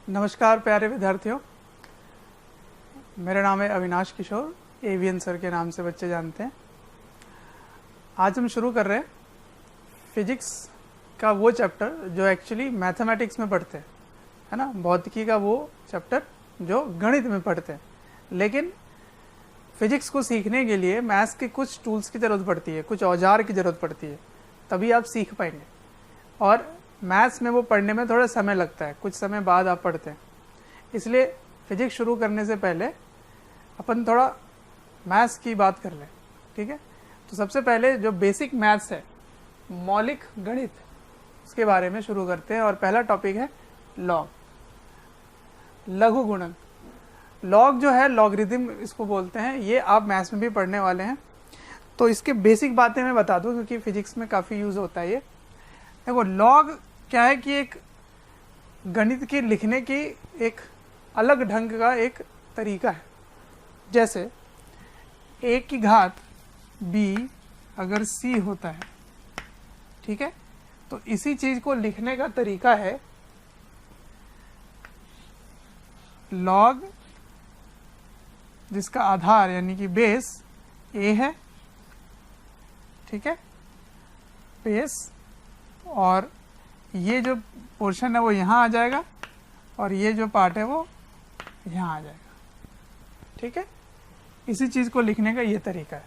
नमस्कार प्यारे विद्यार्थियों, मेरा नाम है अविनाश किशोर, एवीएन सर के नाम से बच्चे जानते हैं। आज हम शुरू कर रहे हैं फिजिक्स का वो चैप्टर जो एक्चुअली मैथमेटिक्स में पढ़ते हैं, है ना। भौतिकी का वो चैप्टर जो गणित में पढ़ते हैं, लेकिन फिजिक्स को सीखने के लिए मैथ्स के कुछ टूल्स की ज़रूरत पड़ती है, कुछ औजार की ज़रूरत पड़ती है, तभी आप सीख पाएंगे। और मैथ्स में वो पढ़ने में थोड़ा समय लगता है, कुछ समय बाद आप पढ़ते हैं। इसलिए फिजिक्स शुरू करने से पहले अपन थोड़ा मैथ्स की बात कर लें, ठीक है। तो सबसे पहले जो बेसिक मैथ्स है, मौलिक गणित, उसके बारे में शुरू करते हैं। और पहला टॉपिक है लॉग, लघु गुणन। लॉग जो है, लॉगरिथम इसको बोलते हैं, ये आप मैथ्स में भी पढ़ने वाले हैं। तो इसके बेसिक बातें मैं बता दूं क्योंकि फिजिक्स में काफ़ी यूज़ होता है ये। देखो, लॉग क्या है कि एक गणित के लिखने की एक अलग ढंग का एक तरीका है। जैसे a की घात b अगर c होता है, ठीक है, तो इसी चीज़ को लिखने का तरीका है लॉग, जिसका आधार यानी कि बेस a है, ठीक है, बेस, और ये जो पोर्शन है वो यहाँ आ जाएगा और ये जो पार्ट है वो यहाँ आ जाएगा, ठीक है। इसी चीज़ को लिखने का ये तरीका है।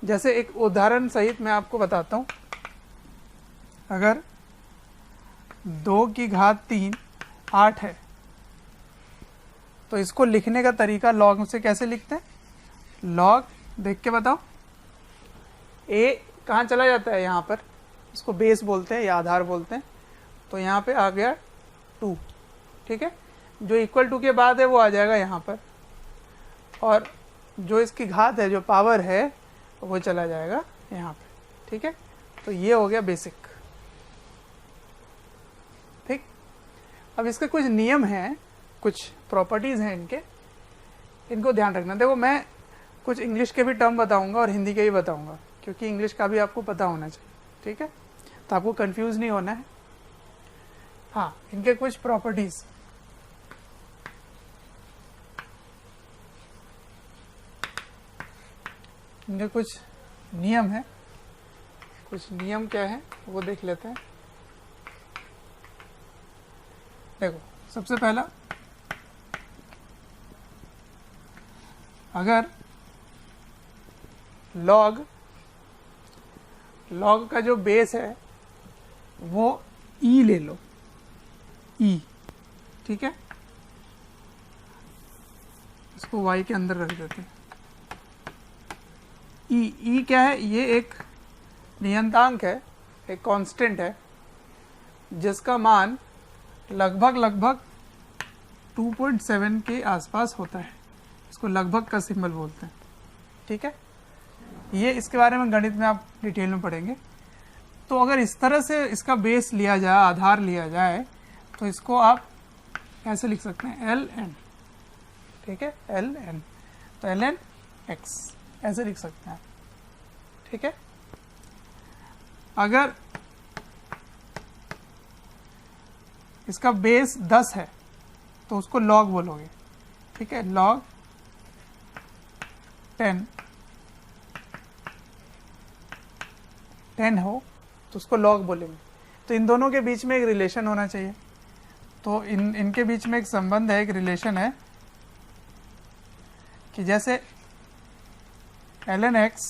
जैसे एक उदाहरण सहित मैं आपको बताता हूँ। अगर 2 की घात 3 8 है, तो इसको लिखने का तरीका लॉग से कैसे लिखते हैं? लॉग, देख के बताओ, a कहाँ चला जाता है? यहाँ पर, इसको बेस बोलते हैं या आधार बोलते हैं। तो यहाँ पे आ गया 2, ठीक है। जो इक्वल टू के बाद है वो आ जाएगा यहाँ पर, और जो इसकी घात है, जो पावर है, वो चला जाएगा यहाँ पे, ठीक है। तो ये हो गया बेसिक, ठीक। अब इसके कुछ नियम हैं, कुछ प्रॉपर्टीज़ हैं इनके, इनको ध्यान रखना। देखो, मैं कुछ इंग्लिश के भी टर्म बताऊंगा और हिंदी के भी बताऊंगा, क्योंकि इंग्लिश का भी आपको पता होना चाहिए, ठीक है, तो आपको कंफ्यूज नहीं होना है। हाँ, इनके कुछ प्रॉपर्टीज, इनके कुछ नियम है। कुछ नियम क्या है वो देख लेते हैं। देखो, सबसे पहला, अगर लॉग का जो बेस है वो ई ले लो, ई, ठीक है, इसको y के अंदर रख देते हैं। ई क्या है? ये एक नियतांक है, एक कांस्टेंट है, जिसका मान लगभग 2.7 के आसपास होता है। इसको लगभग का सिंबल बोलते हैं, ठीक है। ये इसके बारे में गणित में आप डिटेल में पढ़ेंगे। तो अगर इस तरह से इसका बेस लिया जाए, आधार लिया जाए, तो इसको आप कैसे लिख सकते हैं? ln, ठीक है, ln, तो ln x ऐसे लिख सकते हैं, ठीक है। अगर इसका बेस 10 है तो उसको log बोलोगे, ठीक है, log 10 हो तो उसको log बोलेंगे। तो इन दोनों के बीच में एक रिलेशन होना चाहिए। तो इनके बीच में एक संबंध है, एक रिलेशन है कि जैसे ln x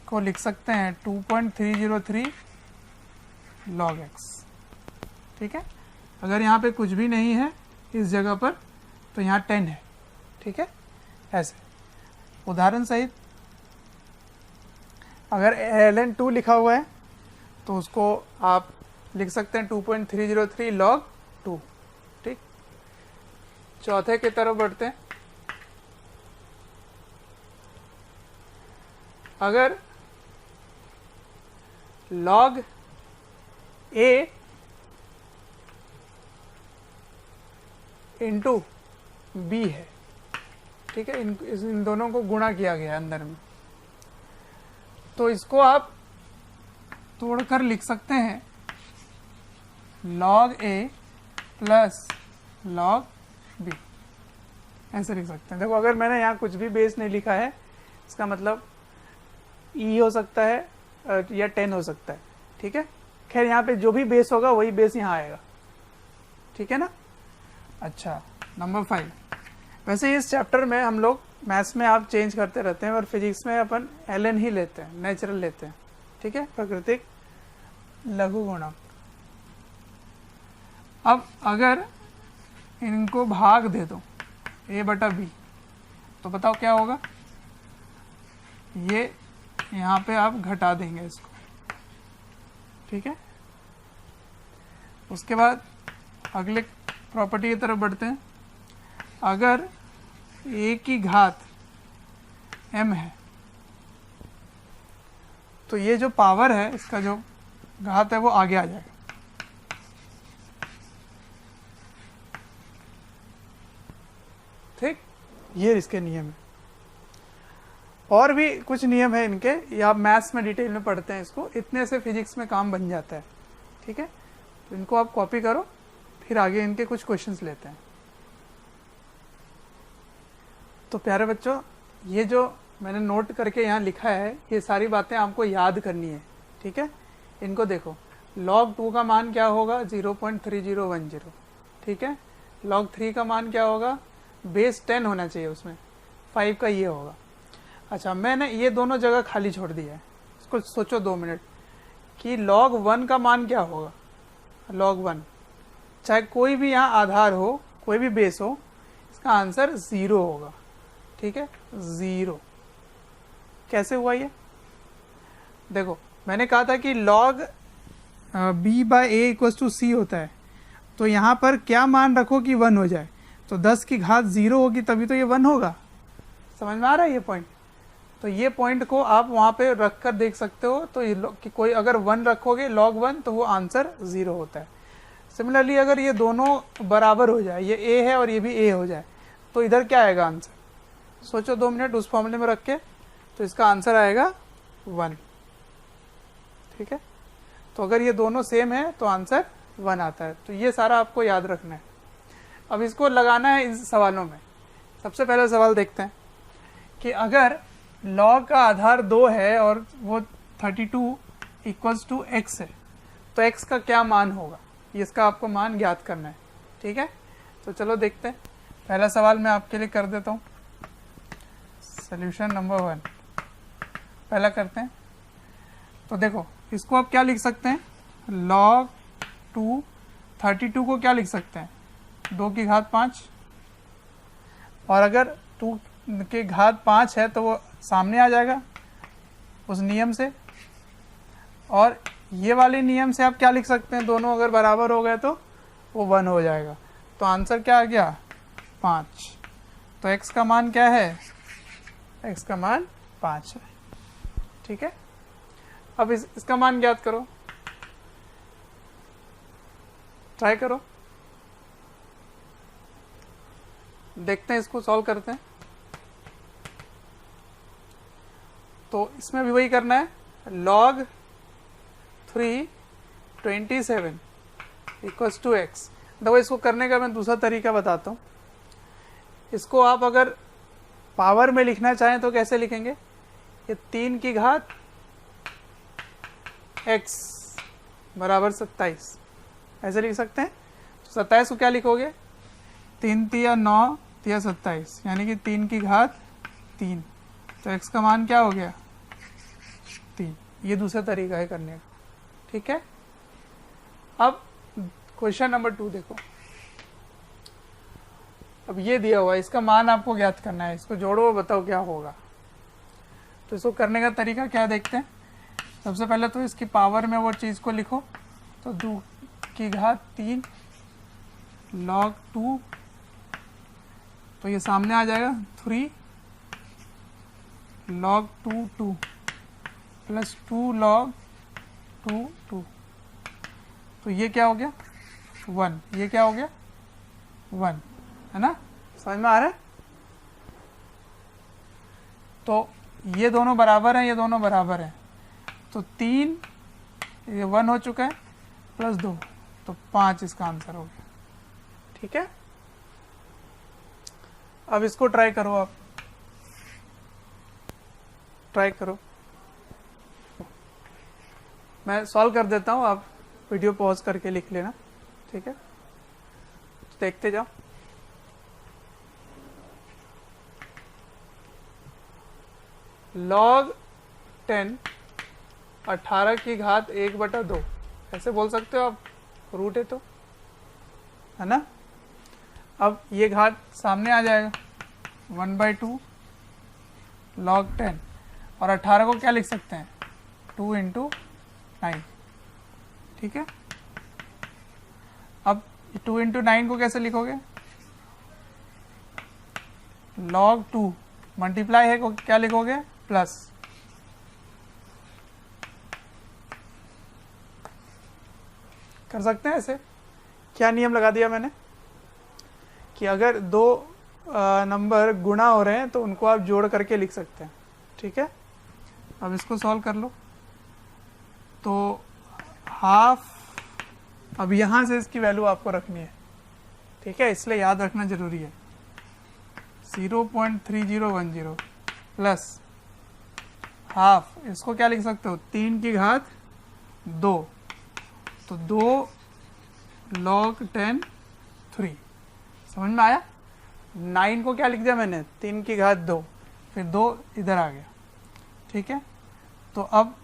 को लिख सकते हैं 2.303 log x, ठीक है। अगर यहाँ पे कुछ भी नहीं है इस जगह पर, तो यहाँ 10 है, ठीक है। ऐसे उदाहरण सहित, अगर ln 2 लिखा हुआ है तो उसको आप लिख सकते हैं 2.303 log 2, ठीक। चौथे की तरफ बढ़ते हैं। अगर log a इंटू b है, ठीक है, इन दोनों को गुणा किया गया अंदर में, तो इसको आप तोड़कर लिख सकते हैं log a plus log b, ऐसे लिख सकते हैं। देखो अगर मैंने यहाँ कुछ भी बेस नहीं लिखा है, इसका मतलब e हो सकता है या 10 हो सकता है, ठीक है। खैर यहाँ पे जो भी बेस होगा वही बेस यहाँ आएगा, ठीक है ना। अच्छा, नंबर 5। वैसे इस चैप्टर में हम लोग मैथ्स में आप चेंज करते रहते हैं और फिजिक्स में अपन ln ही लेते हैं, नेचुरल लेते हैं, ठीक है, प्राकृतिक लघु गुणक। अब अगर इनको भाग दे दो a बटा b, तो बताओ क्या होगा। ये यहाँ पे आप घटा देंगे इसको, ठीक है। उसके बाद अगले प्रॉपर्टी की तरफ बढ़ते हैं। अगर a की घात m है तो ये जो पावर है, इसका जो घात है वो आगे आ जाएगा, ठीक। ये इसके नियम है। और भी कुछ नियम है इनके, ये आप मैथ्स में डिटेल में पढ़ते हैं इसको, इतने से फिजिक्स में काम बन जाता है, ठीक है। तो इनको आप कॉपी करो, फिर आगे इनके कुछ क्वेश्चंस लेते हैं। तो प्यारे बच्चों, ये जो मैंने नोट करके यहाँ लिखा है, ये सारी बातें आपको याद करनी है, ठीक है। इनको देखो, log 2 का मान क्या होगा 0.3010, ठीक है। log 3 का मान क्या होगा, बेस 10 होना चाहिए, उसमें 5 का ये होगा। अच्छा, मैंने ये दोनों जगह खाली छोड़ दिया है, इसको सोचो 2 मिनट कि log 1 का मान क्या होगा। log 1 चाहे कोई भी यहाँ आधार हो, कोई भी बेस हो, इसका आंसर 0 होगा, ठीक है, 0। कैसे हुआ ये, देखो मैंने कहा था कि log b by a equals to c होता है, तो यहाँ पर क्या मान रखो कि 1 हो जाए, तो 10 की घात 0 होगी तभी तो ये 1 होगा। समझ में आ रहा है ये पॉइंट। तो ये पॉइंट को आप वहाँ पे रख कर देख सकते हो, तो ये कि कोई अगर 1 रखोगे log 1 तो वो आंसर 0 होता है। सिमिलरली अगर ये दोनों बराबर हो जाए, ये a है और ये भी a हो जाए, तो इधर क्या आएगा आंसर, सोचो 2 मिनट उस फॉर्मूले में रख के, तो इसका आंसर आएगा 1, ठीक है। तो अगर ये दोनों सेम है तो आंसर 1 आता है। तो ये सारा आपको याद रखना है। अब इसको लगाना है इन सवालों में। सबसे पहला सवाल देखते हैं कि अगर log का आधार 2 है और वो 32 इक्वल्स टू x है, तो x का क्या मान होगा, इसका आपको मान ज्ञात करना है, ठीक है। तो चलो देखते हैं। पहला सवाल मैं आपके लिए कर देता हूँ, सॉल्यूशन नंबर 1 पहला करते हैं। तो देखो इसको आप क्या लिख सकते हैं, log 2 32 को क्या लिख सकते हैं, 2 की घात 5, और अगर 2 की घात 5 है तो वो सामने आ जाएगा उस नियम से, और ये वाले नियम से आप क्या लिख सकते हैं, दोनों अगर बराबर हो गए तो वो 1 हो जाएगा। तो आंसर क्या आ गया, 5। तो x का मान क्या है, x का मान 5 है, ठीक है। अब इसका मान ज्ञात करो, ट्राई करो, देखते हैं, इसको सॉल्व करते हैं। तो इसमें भी वही करना है, log 3 27 इक्वल्स टू x। देखो इसको करने का मैं दूसरा तरीका बताता हूँ। इसको आप अगर पावर में लिखना चाहें तो कैसे लिखेंगे, ये 3 की घात x बराबर 27, ऐसे लिख सकते हैं। 27 को क्या लिखोगे, 3 तिया 9 तिया 27, यानी कि 3 की घात 3। तो x का मान क्या हो गया, 3। ये दूसरा तरीका है करने का, ठीक है। अब क्वेश्चन नंबर 2 देखो। अब ये दिया हुआ है, इसका मान आपको ज्ञात करना है, इसको जोड़ो और बताओ क्या होगा। तो इसको करने का तरीका क्या देखते हैं। सबसे पहले तो इसकी पावर में वो चीज़ को लिखो, तो 2 की घात 3 log 2, तो ये सामने आ जाएगा 3 log 2 2 प्लस 2 log 2 2। तो ये क्या हो गया 1, ये क्या हो गया 1, है ना, समझ में आ रहा है। तो ये दोनों बराबर हैं, ये दोनों बराबर हैं, तो 3, ये 1 हो चुका है, प्लस 2 तो 5 इसका आंसर हो गया। ठीक है, अब इसको ट्राई करो, आप ट्राई करो, मैं सॉल्व कर देता हूँ, आप वीडियो पॉज करके लिख लेना। ठीक है, तो देखते जाओ। log 10 18 की घात 1/2 ऐसे बोल सकते हो आप, रूट है तो, है ना। अब ये घात सामने आ जाएगा 1/2 log 10, और 18 को क्या लिख सकते हैं 2 × 9। ठीक है, अब 2 × 9 को कैसे लिखोगे, log 2 मल्टीप्लाई है को क्या लिखोगे प्लस, कर सकते हैं ऐसे। क्या नियम लगा दिया मैंने कि अगर दो नंबर गुणा हो रहे हैं तो उनको आप जोड़ करके लिख सकते हैं। ठीक है, अब इसको सॉल्व कर लो, तो हाफ, अब यहाँ से इसकी वैल्यू आपको रखनी है। ठीक है, इसलिए याद रखना जरूरी है, 0.3010 प्लस हाफ, इसको क्या लिख सकते हो 3 की घात 2, तो 2 log 10 3। समझ में आया। 9 को क्या लिख दिया मैंने 3 की घात 2, फिर 2 इधर आ गया। ठीक है, तो अब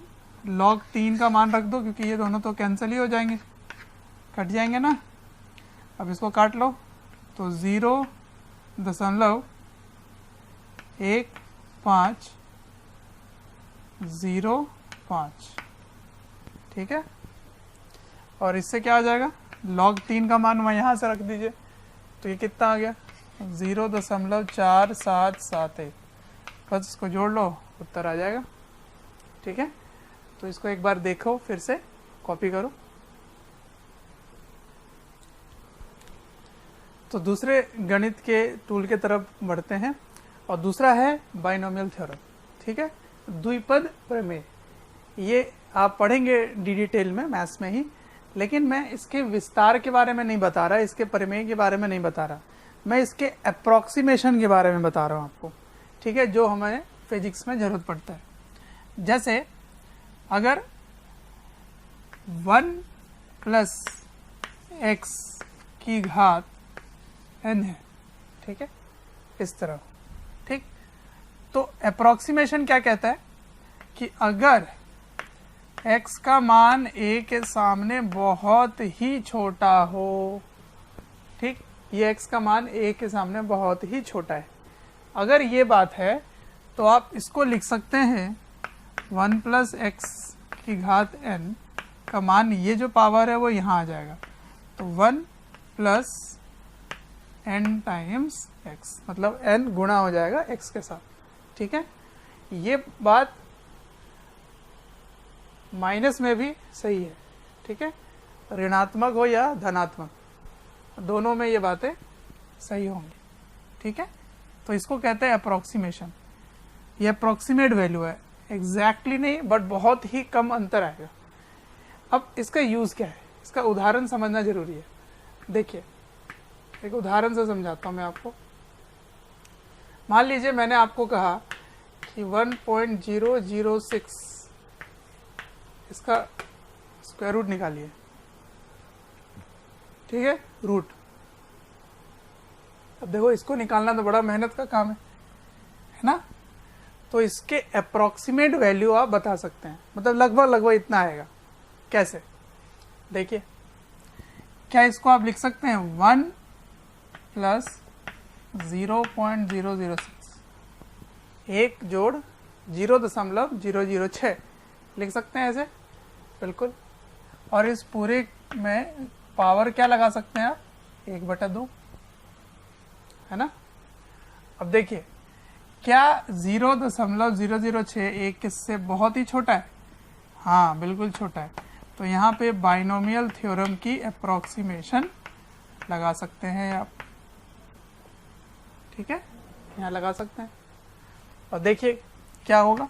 log 3 का मान रख दो, क्योंकि ये दोनों तो कैंसिल ही हो जाएंगे, कट जाएंगे ना। अब इसको काट लो, तो 0.1505। ठीक है, और इससे क्या आ जाएगा, log 3 का मान वहाँ यहाँ से रख दीजिए, तो ये कितना आ गया 0.4771। बस इसको जोड़ लो, उत्तर आ जाएगा। ठीक है, तो इसको एक बार देखो, फिर से कॉपी करो। तो दूसरे गणित के टूल के तरफ बढ़ते हैं, और दूसरा है बाइनोमियल थ्योरम। ठीक है, द्विपद प्रमेय, ये आप पढ़ेंगे डिटेल में मैथ्स में ही, लेकिन मैं इसके विस्तार के बारे में नहीं बता रहा, इसके प्रमेय के बारे में नहीं बता रहा, मैं इसके अप्रोक्सीमेशन के बारे में बता रहा हूँ आपको। ठीक है, जो हमें फिजिक्स में जरूरत पड़ता है। जैसे अगर 1 + x की घात n है, ठीक है, इस तरह। ठीक, तो अप्रोक्सीमेशन क्या कहता है कि अगर x का मान a के सामने बहुत ही छोटा हो, ठीक, ये x का मान a के सामने बहुत ही छोटा है, अगर ये बात है तो आप इसको लिख सकते हैं 1 + x की घात n का मान, ये जो पावर है वो यहाँ आ जाएगा, तो 1 + n × x, मतलब n गुणा हो जाएगा x के साथ। ठीक है, ये बात माइनस में भी सही है। ठीक है, ऋणात्मक हो या धनात्मक, दोनों में ये बातें सही होंगी। ठीक है, तो इसको कहते हैं अप्रोक्सीमेशन। ये अप्रोक्सीमेट वैल्यू है, एग्जैक्टली नहीं, बट बहुत ही कम अंतर आएगा। अब इसका यूज़ क्या है, इसका उदाहरण समझना जरूरी है। देखिए, एक उदाहरण से समझाता हूँ मैं आपको। मान लीजिए मैंने आपको कहा कि 1.006 इसका स्क्वायर रूट निकालिए। ठीक है, रूट। अब देखो, इसको निकालना तो बड़ा मेहनत का काम है ना। तो इसके अप्रोक्सीमेट वैल्यू आप बता सकते हैं, मतलब लगभग इतना आएगा। कैसे, देखिए, क्या इसको आप लिख सकते हैं 1 + 0.006, 1 जोड़ 0.006 लिख सकते हैं ऐसे, बिल्कुल। और इस पूरे में पावर क्या लगा सकते हैं आप 1/2, है ना। अब देखिए, क्या 0.006 1 से बहुत ही छोटा है? हाँ, बिल्कुल छोटा है। तो यहाँ पे बाइनोमियल थ्योरम की अप्रोक्सीमेशन लगा सकते हैं आप। ठीक है, यहाँ लगा सकते हैं। और देखिए क्या होगा,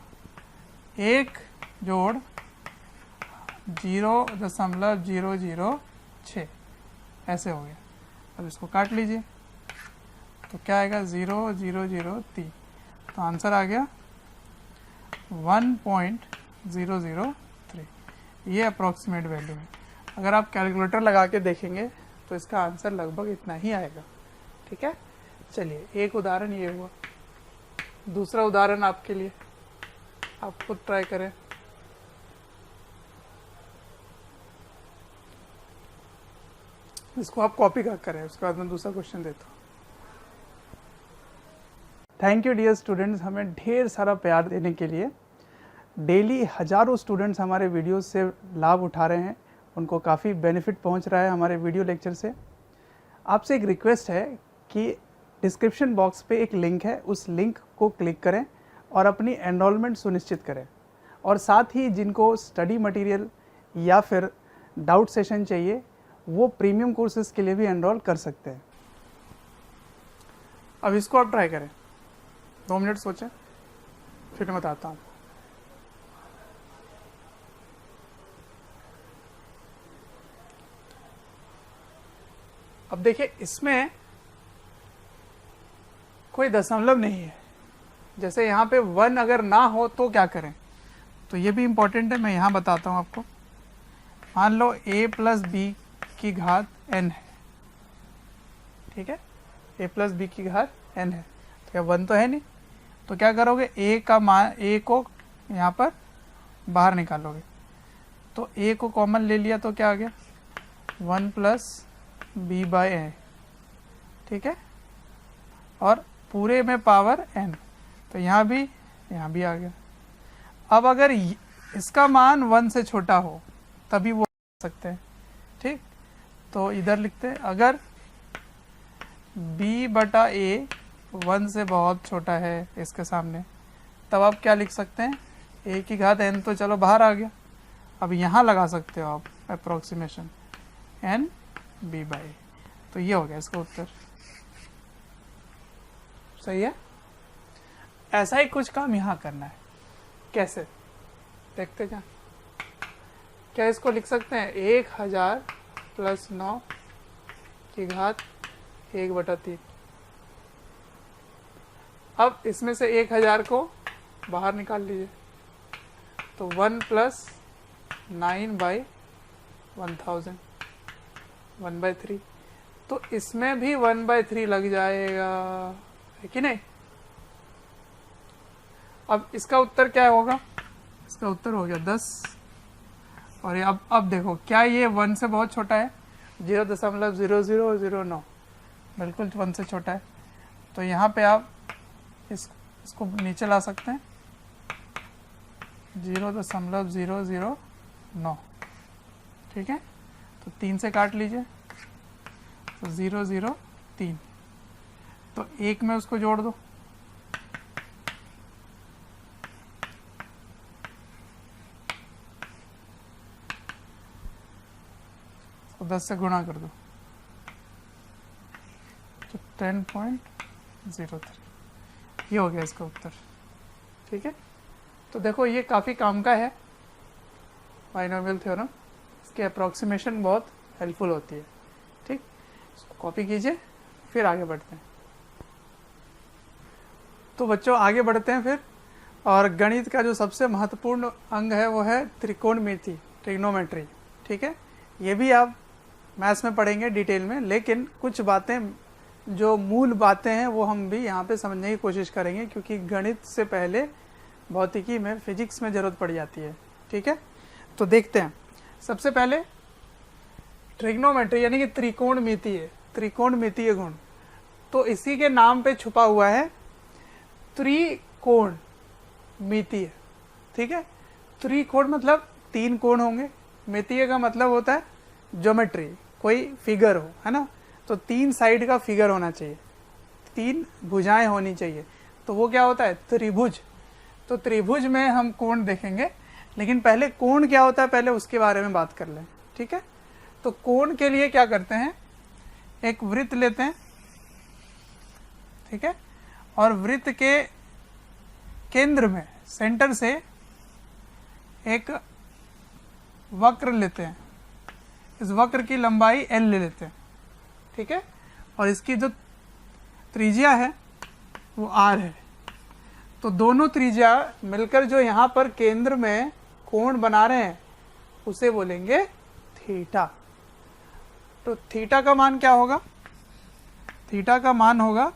1 जोड़ 0.006 ऐसे हो गया। अब इसको काट लीजिए तो क्या आएगा 0.003, तो आंसर आ गया 1.003। ये अप्रॉक्सीमेट वैल्यू है। अगर आप कैलकुलेटर लगा के देखेंगे तो इसका आंसर लगभग इतना ही आएगा। ठीक है, चलिए एक उदाहरण ये हुआ। दूसरा उदाहरण आपके लिए, आप खुद ट्राई करें। इसको आप कॉपी कर करें, उसके बाद मैं दूसरा क्वेश्चन देता हूँ। थैंक यू डियर स्टूडेंट्स, हमें ढेर सारा प्यार देने के लिए। डेली हज़ारों स्टूडेंट्स हमारे वीडियोस से लाभ उठा रहे हैं, उनको काफ़ी बेनिफिट पहुंच रहा है हमारे वीडियो लेक्चर से। आपसे एक रिक्वेस्ट है कि डिस्क्रिप्शन बॉक्स पे एक लिंक है, उस लिंक को क्लिक करें और अपनी एनरोलमेंट सुनिश्चित करें। और साथ ही जिनको स्टडी मटेरियल या फिर डाउट सेशन चाहिए वो प्रीमियम कोर्सेज़ के लिए भी एनरोल कर सकते हैं। अब इसको आप ट्राई करें, 2 मिनट सोचें, फिर मैं बताता हूँ। अब देखिए इसमें कोई दशमलव नहीं है। जैसे यहाँ पे 1 अगर ना हो तो क्या करें, तो ये भी इम्पोर्टेंट है, मैं यहाँ बताता हूँ आपको। मान लो a प्लस बी की घात n है, ठीक है, a प्लस बी की घात n है, तो क्या 1 तो है नहीं, तो क्या करोगे a का मान, a को यहाँ पर बाहर निकालोगे, तो a को कॉमन ले लिया तो क्या आ गया 1 प्लस बी बाई ए, ठीक है, और पूरे में पावर n, तो यहाँ भी आ गया। अब अगर इसका मान 1 से छोटा हो तभी वो सकते हैं, ठीक, तो इधर लिखते हैं अगर b बटा a 1 से बहुत छोटा है इसके सामने, तब आप क्या लिख सकते हैं, a की घात n तो चलो बाहर आ गया, अब यहाँ लगा सकते हो आप approximation n b by a, तो ये हो गया इसका उत्तर। सही है। ऐसा ही कुछ काम यहाँ करना है, कैसे देखते क्या, क्या इसको लिख सकते हैं 1000 प्लस 9 की घात 1/3। अब इसमें से 1000 को बाहर निकाल लीजिए, तो 1 प्लस 9 बाई 1000 1/3, तो इसमें भी 1/3 लग जाएगा, है कि नहीं। अब इसका उत्तर क्या होगा, इसका उत्तर हो गया 10। और ये अब देखो क्या ये 1 से बहुत छोटा है, 0.0009 बिल्कुल 1 से छोटा है, तो यहाँ पे आप इसको नीचे ला सकते हैं 0.009, ठीक है, तो 3 से काट लीजिए तो 003, तो 1 में उसको जोड़ दो, तो 10 से गुणा कर दो तो 10.03, ये हो गया इसका उत्तर, ठीक है। तो देखो ये काफ़ी काम का है बाइनोमियल थ्योरम, इसकी अप्रॉक्सीमेशन बहुत हेल्पफुल होती है, ठीक, इसको कॉपी कीजिए, फिर आगे बढ़ते हैं। तो बच्चों आगे बढ़ते हैं फिर, और गणित का जो सबसे महत्वपूर्ण अंग है वो है त्रिकोणमिति, ट्रिग्नोमेट्री, ठीक है। ये भी आप मैथ्स में पढ़ेंगे डिटेल में, लेकिन कुछ बातें जो मूल बातें हैं वो हम भी यहाँ पे समझने की कोशिश करेंगे, क्योंकि गणित से पहले भौतिकी में, फिजिक्स में ज़रूरत पड़ जाती है, ठीक है। तो देखते हैं, सबसे पहले ट्रिग्नोमेट्री यानी कि त्रिकोणमिति है, त्रिकोणमितीय गुण, तो इसी के नाम पे छुपा हुआ है त्रिकोणमितीय, ठीक है। त्रिकोण मतलब 3 कोण होंगे, मितीय का मतलब होता है ज्योमेट्री, कोई फिगर हो, है ना, तो 3 साइड का फिगर होना चाहिए, 3 भुजाएं होनी चाहिए, तो वो क्या होता है त्रिभुज। तो त्रिभुज में हम कोण देखेंगे, लेकिन पहले कोण क्या होता है पहले उसके बारे में बात कर लें, ठीक है। तो कोण के लिए क्या करते हैं, एक वृत्त लेते हैं, ठीक है, और वृत्त के केंद्र में, सेंटर से एक वक्र लेते हैं, इस वक्र की लंबाई l ले लेते हैं, ठीक है, और इसकी जो त्रिज्या है वो r है। तो दोनों त्रिज्या मिलकर जो यहाँ पर केंद्र में कोण बना रहे हैं उसे बोलेंगे थीटा। तो थीटा का मान क्या होगा? थीटा का मान होगा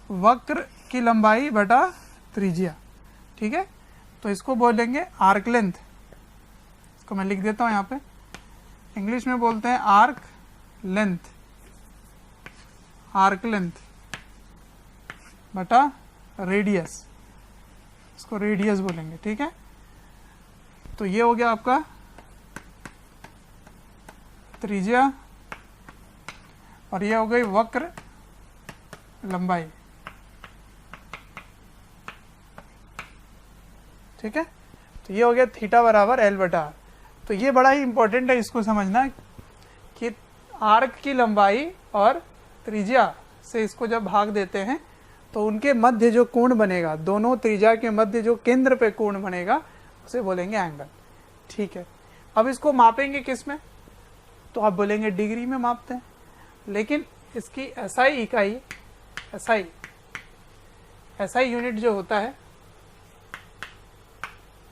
वक्र की लंबाई बटा त्रिज्या, ठीक है। तो इसको बोलेंगे आर्क लेंथ, इसको मैं लिख देता हूँ यहाँ पे, इंग्लिश में बोलते हैं आर्क लेंथ, आर्क लेंथ बटा रेडियस, इसको रेडियस बोलेंगे, ठीक है। तो ये हो गया आपका त्रिज्या और ये हो गई वक्र लंबाई, ठीक है। तो ये हो गया थीटा बराबर एल बटा आर। तो ये बड़ा ही इंपॉर्टेंट है इसको समझना कि आर्क की लंबाई और त्रिज्या से इसको जब भाग देते हैं तो उनके मध्य जो कोण बनेगा, दोनों त्रिज्या के मध्य जो केंद्र पे कोण बनेगा उसे बोलेंगे एंगल, ठीक है। अब इसको मापेंगे किस में? तो आप बोलेंगे डिग्री में मापते हैं, लेकिन इसकी एसआई इकाई, एसआई यूनिट जो होता है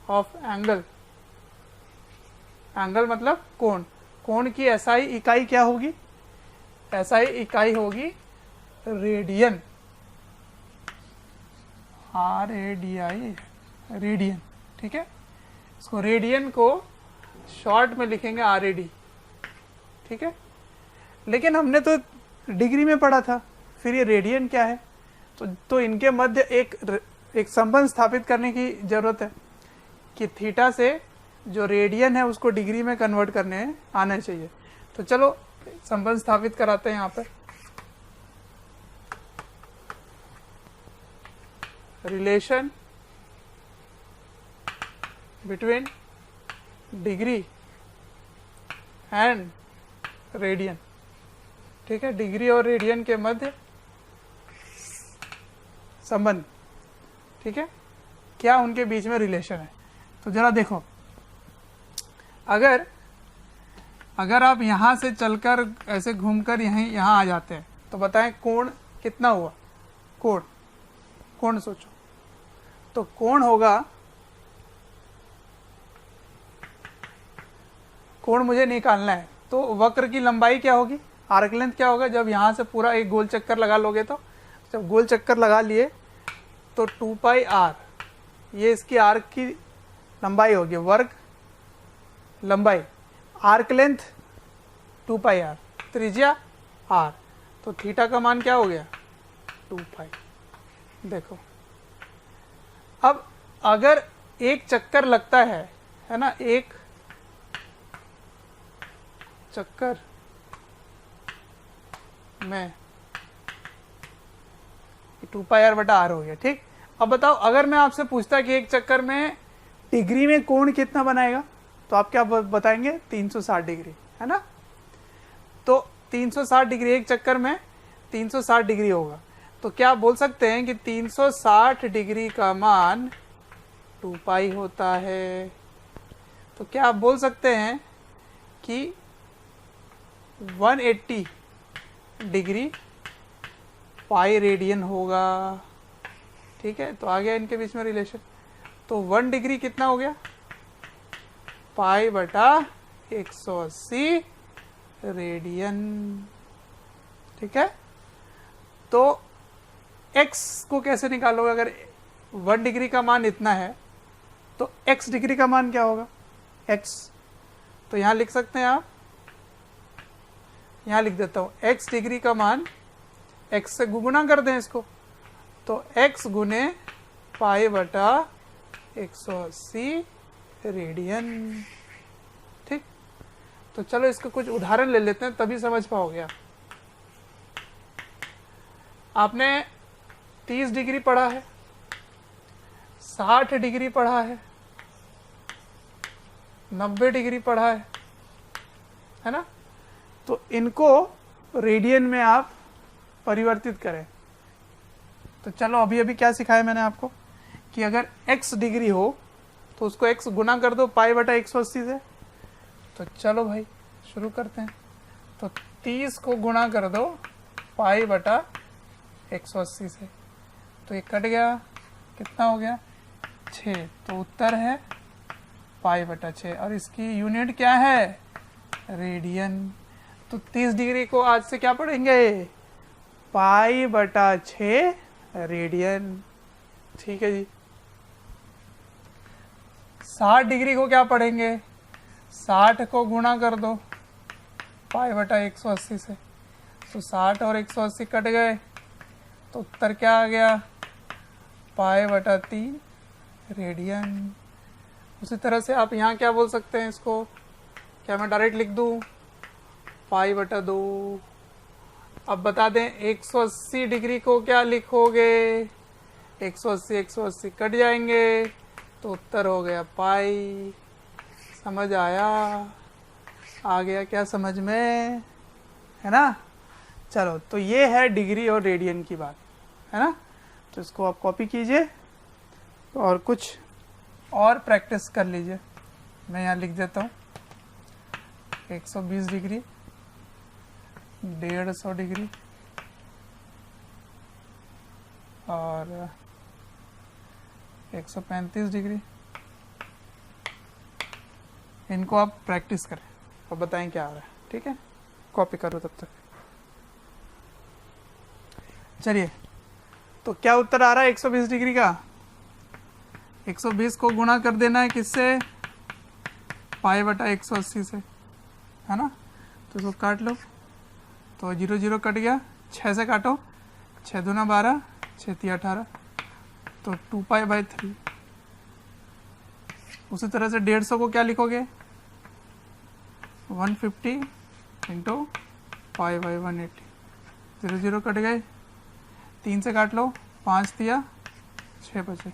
ऑफ एंगल, एंगल मतलब कोण, कोण की एसआई इकाई क्या होगी? एसआई इकाई होगी रेडियन, RADI, रेडियन, ठीक है। इसको रेडियन को शॉर्ट में लिखेंगे RAD, ठीक है। लेकिन हमने तो डिग्री में पढ़ा था, फिर ये रेडियन क्या है? तो इनके मध्य एक संबंध स्थापित करने की जरूरत है कि थीटा से जो रेडियन है उसको डिग्री में कन्वर्ट करने आना चाहिए। तो चलो संबंध स्थापित कराते हैं यहाँ पे, relation between degree and radian, ठीक है। डिग्री और रेडियन के मध्य संबंध, ठीक है, क्या उनके बीच में रिलेशन है? तो जरा देखो, अगर आप यहाँ से चलकर ऐसे घूमकर यहाँ आ जाते हैं तो बताएं कोण कितना हुआ? कोण सोचो, तो कोण होगा, कोण मुझे निकालना है, तो वक्र की लंबाई क्या होगी? आर्क लेंथ क्या होगा? जब यहाँ से पूरा एक गोल चक्कर लगा लोगे तो जब गोल चक्कर लगा लिए तो 2 पाई आर, ये इसकी आर्क की लंबाई होगी, वर्ग लंबाई, आर्क लेंथ 2 पाई आर, त्रिज्या आर, तो थीटा का मान क्या हो गया? 2 पाई। देखो अब अगर एक चक्कर लगता है ना, एक चक्कर में 2 पाई आर बटा आर हो गया, ठीक। अब बताओ अगर मैं आपसे पूछता कि एक चक्कर में डिग्री में कोण कितना बनाएगा, तो आप क्या बताएंगे? 360 डिग्री, है ना। तो 360 डिग्री, एक चक्कर में 360 डिग्री होगा, तो क्या आप बोल सकते हैं कि 360 डिग्री का मान 2 पाई होता है? तो क्या आप बोल सकते हैं कि 180 डिग्री पाई रेडियन होगा, ठीक है। तो आ गया इनके बीच में रिलेशन। तो 1 डिग्री कितना हो गया? पाई बटा 180 रेडियन, ठीक है। तो x को कैसे निकालोगे? अगर 1 डिग्री का मान इतना है तो x डिग्री का मान क्या होगा? x, तो यहाँ लिख सकते हैं आप, यहाँ लिख देता हूँ, x डिग्री का मान x से गुणा कर दें इसको, तो x गुने पाई बटा 180 रेडियन, ठीक। तो चलो इसका कुछ उदाहरण ले लेते हैं, तभी समझ पाओगे आप। आपने 30 डिग्री पढ़ा है, 60 डिग्री पढ़ा है, 90 डिग्री पढ़ा है ना। तो इनको रेडियन में आप परिवर्तित करें। तो चलो अभी क्या सिखाया मैंने आपको कि अगर x डिग्री हो तो तो उसको x गुना कर दो पाई बटा 180 से। तो चलो भाई शुरू करते हैं। तो 30 को गुना कर दो पाई बटा 180 से, तो ये कट गया, कितना हो गया 6। तो उत्तर है पाई बटा 6 और इसकी यूनिट क्या है रेडियन। तो 30 डिग्री को आज से क्या पढ़ेंगे पाई बटा 6 रेडियन। ठीक है जी। 60 डिग्री को क्या पढ़ेंगे 60 को गुणा कर दो पाई बटा 180 से। तो 60 और 180 कट गए, तो उत्तर क्या आ गया पाई बटा 3 रेडियन। उसी तरह से आप यहाँ क्या बोल सकते हैं, इसको क्या मैं डायरेक्ट लिख दूँ पाई बटा 2। अब बता दें 180 डिग्री को क्या लिखोगे 180 कट जाएंगे, तो उत्तर हो गया पाई। समझ आया, आ गया क्या समझ में, है ना। चलो तो ये है डिग्री और रेडियन की बात, है ना। तो इसको आप कॉपी कीजिए और कुछ और प्रैक्टिस कर लीजिए। मैं यहाँ लिख देता हूँ 120 डिग्री, 150 डिग्री और 135 डिग्री। इनको आप प्रैक्टिस करें और बताएं क्या आ रहा है, ठीक है। कॉपी करो तब तक। चलिए, तो क्या उत्तर आ रहा है 120 डिग्री का। 120 को गुणा कर देना है किससे पाई बटा 180 से, है ना। तो इसको काट लो, तो 0 0 कट गया, 6 से काटो, 6 दूना 12, 6 3 18, तो 2 पाई बाई 3। उसी तरह से 150 को क्या लिखोगे 150 इंटू पाई बाई 180। 0 0 कट गए, 3 से काट लो, 5 दिया 6 बचे,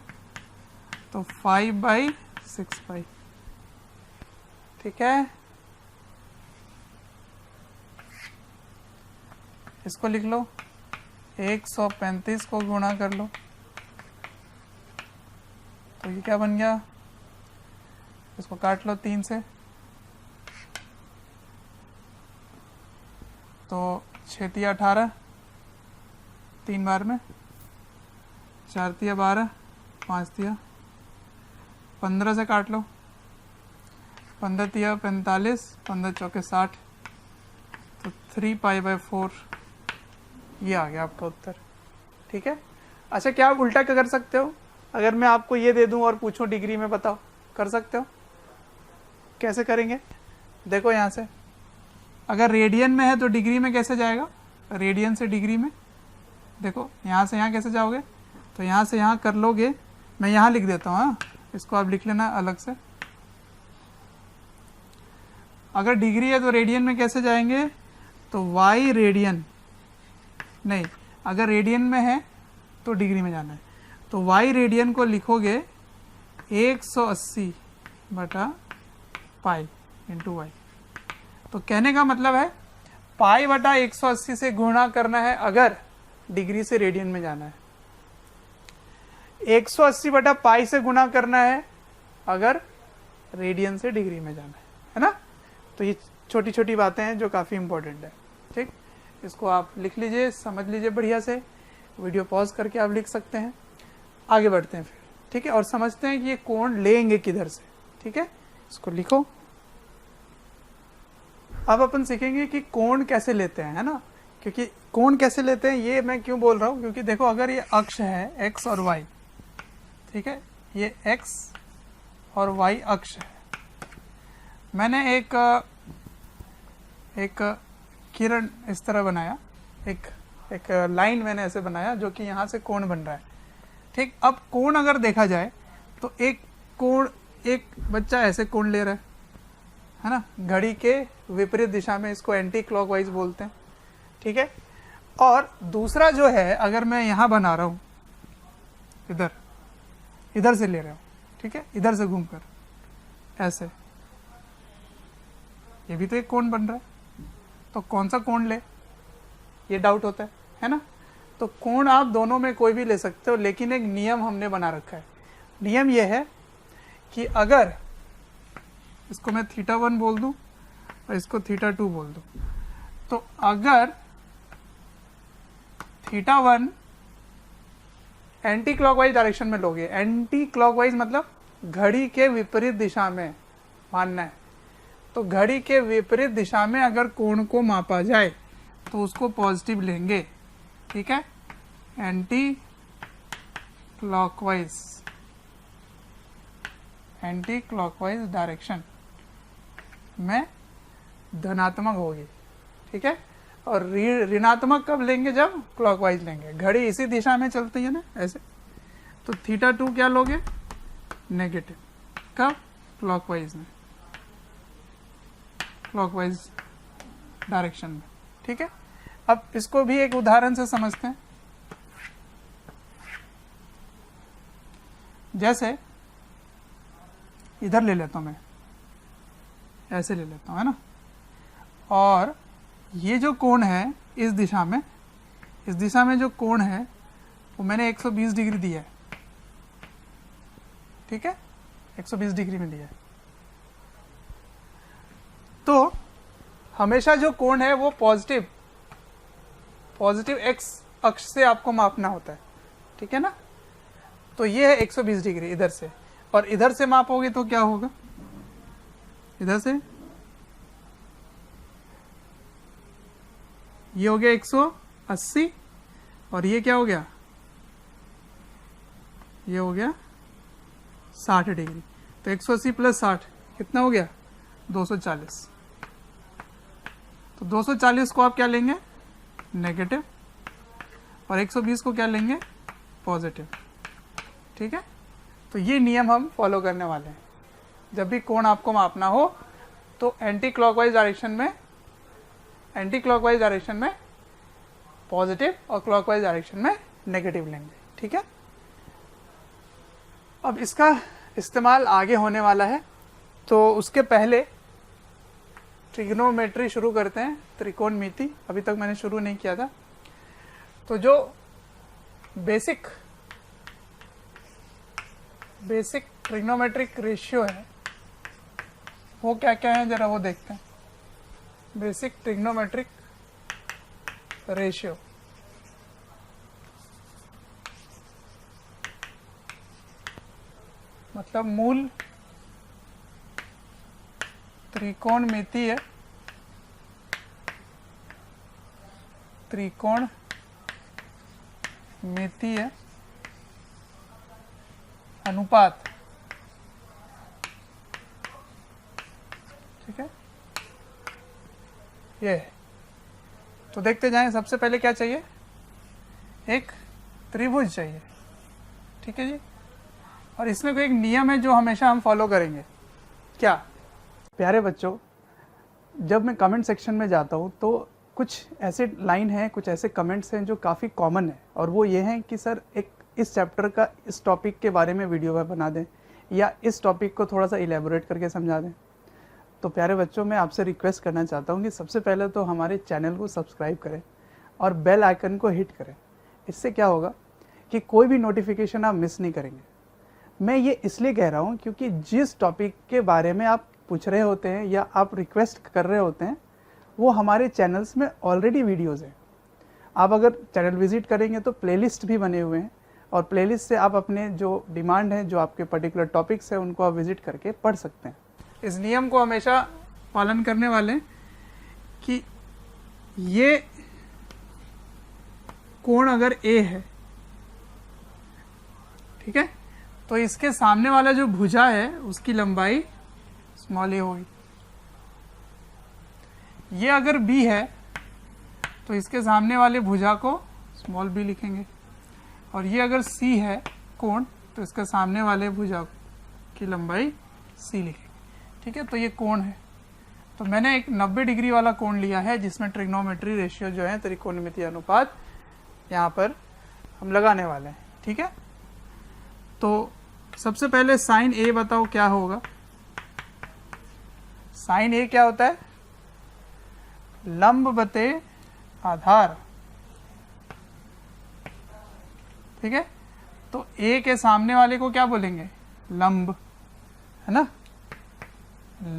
तो 5 बाई 6 पाई। ठीक है, इसको लिख लो 135 को गुणा कर लो, तो ये क्या बन गया, इसको काट लो 3 से, तो 6 तिया 18, 3 बार में, 4 तिया 12, 5 तिया 15 से काट लो, 15 तिया 45, 15 चौके 60, तो 3 पाई बाई 4 ये आ गया आपका उत्तर। ठीक है। अच्छा, क्या आप उल्टा क्या कर सकते हो, अगर मैं आपको ये दे दूं और पूछूं डिग्री में बताओ, कर सकते हो। कैसे करेंगे, देखो यहाँ से अगर रेडियन में है तो डिग्री में कैसे जाएगा, रेडियन से डिग्री में, देखो यहाँ से यहाँ कैसे जाओगे, तो यहाँ से यहाँ कर लोगे, मैं यहाँ लिख देता हूँ, हाँ इसको आप लिख लेना अलग से। अगर डिग्री है तो रेडियन में कैसे जाएंगे, तो y रेडियन, नहीं अगर रेडियन में है तो डिग्री में जाना है, तो y रेडियन को लिखोगे 180 बटा पाई इंटू वाई। तो कहने का मतलब है पाई बटा 180 से गुणा करना है अगर डिग्री से रेडियन में जाना है, 180 बटा पाई से गुणा करना है अगर रेडियन से डिग्री में जाना है ना। तो ये छोटी छोटी बातें हैं जो काफ़ी इंपॉर्टेंट है। ठीक, इसको आप लिख लीजिए, समझ लीजिए बढ़िया से, वीडियो पॉज करके आप लिख सकते हैं। आगे बढ़ते हैं फिर, ठीक है, और समझते हैं कि ये कोण लेंगे किधर से। ठीक है, इसको लिखो। अब अपन सीखेंगे कि कोण कैसे लेते हैं, है ना, क्योंकि कोण कैसे लेते हैं ये मैं क्यों बोल रहा हूँ, क्योंकि देखो अगर ये अक्ष है एक्स और वाई, ठीक है, ये एक्स और वाई अक्ष है, मैंने एक किरण इस तरह बनाया, एक लाइन मैंने ऐसे बनाया जो कि यहाँ से कोण बन रहा है। ठीक, अब कोण अगर देखा जाए तो एक कोण, एक बच्चा ऐसे कोण ले रहा है ना, घड़ी के विपरीत दिशा में, इसको एंटी क्लॉकवाइज बोलते हैं। ठीक है, और दूसरा जो है अगर मैं यहाँ बना रहा हूँ, इधर से ले रहा हूँ, ठीक है, इधर से घूमकर ऐसे, ये भी तो एक कोण बन रहा है, तो कौन सा कोण ले, ये डाउट होता है ना। तो कोण आप दोनों में कोई भी ले सकते हो, लेकिन एक नियम हमने बना रखा है। नियम ये है कि अगर इसको मैं θ1 बोल दूं और इसको θ2 बोल दूं, तो अगर θ1 एंटी क्लॉकवाइज डायरेक्शन में लोगे, एंटी क्लॉकवाइज मतलब घड़ी के विपरीत दिशा में मानना है, तो घड़ी के विपरीत दिशा में अगर कोण को मापा जाए तो उसको पॉजिटिव लेंगे, ठीक है। एंटी क्लॉकवाइज डायरेक्शन में धनात्मक होगी, ठीक है। और ऋणात्मक कब लेंगे? जब क्लॉकवाइज लेंगे, घड़ी इसी दिशा में चलती है ना, ऐसे। तो θ2 क्या लोगे? नेगेटिव। कब? क्लॉकवाइज में, क्लॉकवाइज डायरेक्शन में, ठीक है। अब इसको भी एक उदाहरण से समझते हैं। जैसे इधर ले लेता हूं मैं, ऐसे ले लेता हूं, है ना, और ये जो कोण है इस दिशा में जो कोण है वो मैंने 120 डिग्री दिया है, ठीक है, 120 डिग्री में दिया है। तो हमेशा जो कोण है वो पॉजिटिव एक्स अक्ष से आपको मापना होता है, ठीक है ना। तो ये है 120 डिग्री इधर से, और इधर से मापोगे तो क्या होगा? इधर से ये हो गया 180, और ये क्या हो गया? ये हो गया 60 डिग्री। तो 180 प्लस 60 कितना हो गया? 240। तो 240 को आप क्या लेंगे? नेगेटिव, और 120 को क्या लेंगे? पॉजिटिव, ठीक है। तो ये नियम हम फॉलो करने वाले हैं। जब भी कोण आपको मापना हो तो एंटी क्लॉकवाइज डायरेक्शन में पॉजिटिव और क्लॉकवाइज डायरेक्शन में नेगेटिव लेंगे, ठीक है। अब इसका इस्तेमाल आगे होने वाला है, तो उसके पहले ट्रिग्नोमेट्री शुरू करते हैं, त्रिकोणमिति। अभी तक मैंने शुरू नहीं किया था। तो जो बेसिक ट्रिग्नोमेट्रिक रेशियो है वो क्या क्या है, जरा वो देखते हैं। बेसिक ट्रिग्नोमेट्रिक रेशियो, मतलब मूल त्रिकोणमितीय अनुपात, ठीक है। ये है। तो देखते जाएं। सबसे पहले क्या चाहिए? एक त्रिभुज चाहिए, ठीक है जी। और इसमें कोई एक नियम है जो हमेशा हम फॉलो करेंगे। क्या? प्यारे बच्चों, जब मैं कमेंट सेक्शन में जाता हूँ तो कुछ ऐसे लाइन हैं, कुछ ऐसे कमेंट्स हैं जो काफ़ी कॉमन है, और वो ये हैं कि सर एक इस चैप्टर का इस टॉपिक के बारे में वीडियो बना दें, या इस टॉपिक को थोड़ा सा इलेबोरेट करके समझा दें। तो प्यारे बच्चों, मैं आपसे रिक्वेस्ट करना चाहता हूँ कि सबसे पहले तो हमारे चैनल को सब्सक्राइब करें और बेल आइकन को हिट करें। इससे क्या होगा कि कोई भी नोटिफिकेशन आप मिस नहीं करेंगे। मैं ये इसलिए कह रहा हूँ क्योंकि जिस टॉपिक के बारे में आप पूछ रहे होते हैं या आप रिक्वेस्ट कर रहे होते हैं वो हमारे चैनल्स में ऑलरेडी वीडियोज़ हैं। आप अगर चैनल विजिट करेंगे तो प्लेलिस्ट भी बने हुए हैं, और प्लेलिस्ट से आप अपने जो डिमांड है, जो आपके पर्टिकुलर टॉपिक्स हैं, उनको आप विजिट करके पढ़ सकते हैं। इस नियम को हमेशा पालन करने वाले कि ये कोण अगर ए है, ठीक है, तो इसके सामने वाला जो भुजा है उसकी लंबाई स्मॉल ए होगी। ये अगर बी है तो इसके सामने वाले भुजा को स्मॉल बी लिखेंगे, और ये अगर सी है कोण तो इसके सामने वाले भुजा की लंबाई सी लिखेंगे, ठीक है। तो ये कोण है। तो मैंने एक 90 डिग्री वाला कोण लिया है जिसमें ट्रिग्नोमेट्री रेशियो जो है, त्रिकोणमितीय अनुपात, यहाँ पर हम लगाने वाले हैं, ठीक है। तो सबसे पहले साइन ए बताओ क्या होगा। साइन ए क्या होता है? लंब बटे आधार, ठीक है। तो ए के सामने वाले को क्या बोलेंगे? लंब, है ना,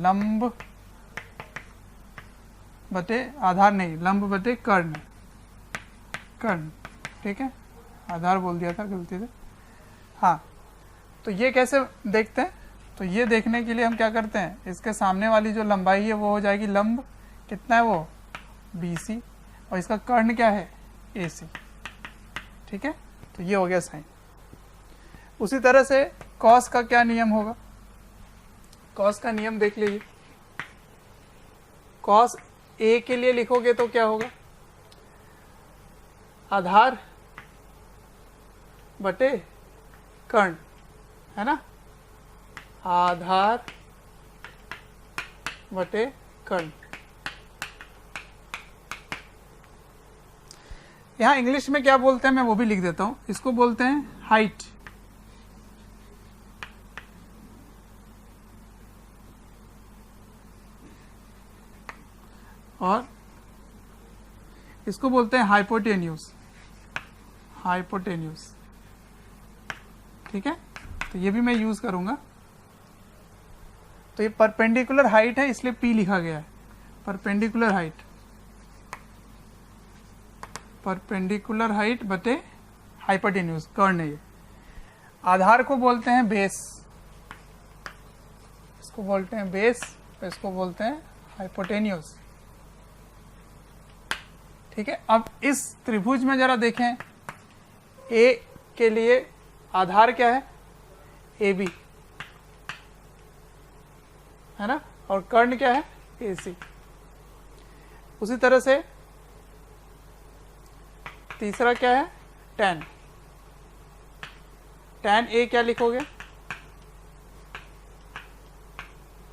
लंब बटे आधार नहीं, लंब बटे कर्ण, कर्ण, ठीक है, आधार बोल दिया था गलती से। हाँ, तो ये कैसे देखते हैं, तो ये देखने के लिए हम क्या करते हैं, इसके सामने वाली जो लंबाई है वो हो जाएगी लंब, कितना है वो BC, और इसका कर्ण क्या है AC, ठीक है। तो ये हो गया साइन। उसी तरह से कॉस का क्या नियम होगा, कॉस का नियम देख लीजिए। कॉस A के लिए लिखोगे तो क्या होगा, आधार बटे कर्ण, है ना, आधार बटे कर्ण। यहाँ इंग्लिश में क्या बोलते हैं मैं वो भी लिख देता हूं, इसको बोलते हैं हाइट, और इसको बोलते हैं हाइपोटेन्यूज, हाइपोटेन्यूज, ठीक है। तो ये भी मैं यूज करूंगा। तो ये परपेंडिकुलर हाइट है इसलिए P लिखा गया है, परपेंडिकुलर हाइट, परपेंडिकुलर हाइट बटे हाइपोटेन्यूज, कर्ण है ये। आधार को बोलते हैं बेस, इसको बोलते हैं बेस, इसको बोलते हैं हाइपोटेन्यूज, ठीक है। अब इस त्रिभुज में जरा देखें, A के लिए आधार क्या है AB, है ना, और कर्ण क्या है AC। उसी तरह से तीसरा क्या है tan, tan A क्या लिखोगे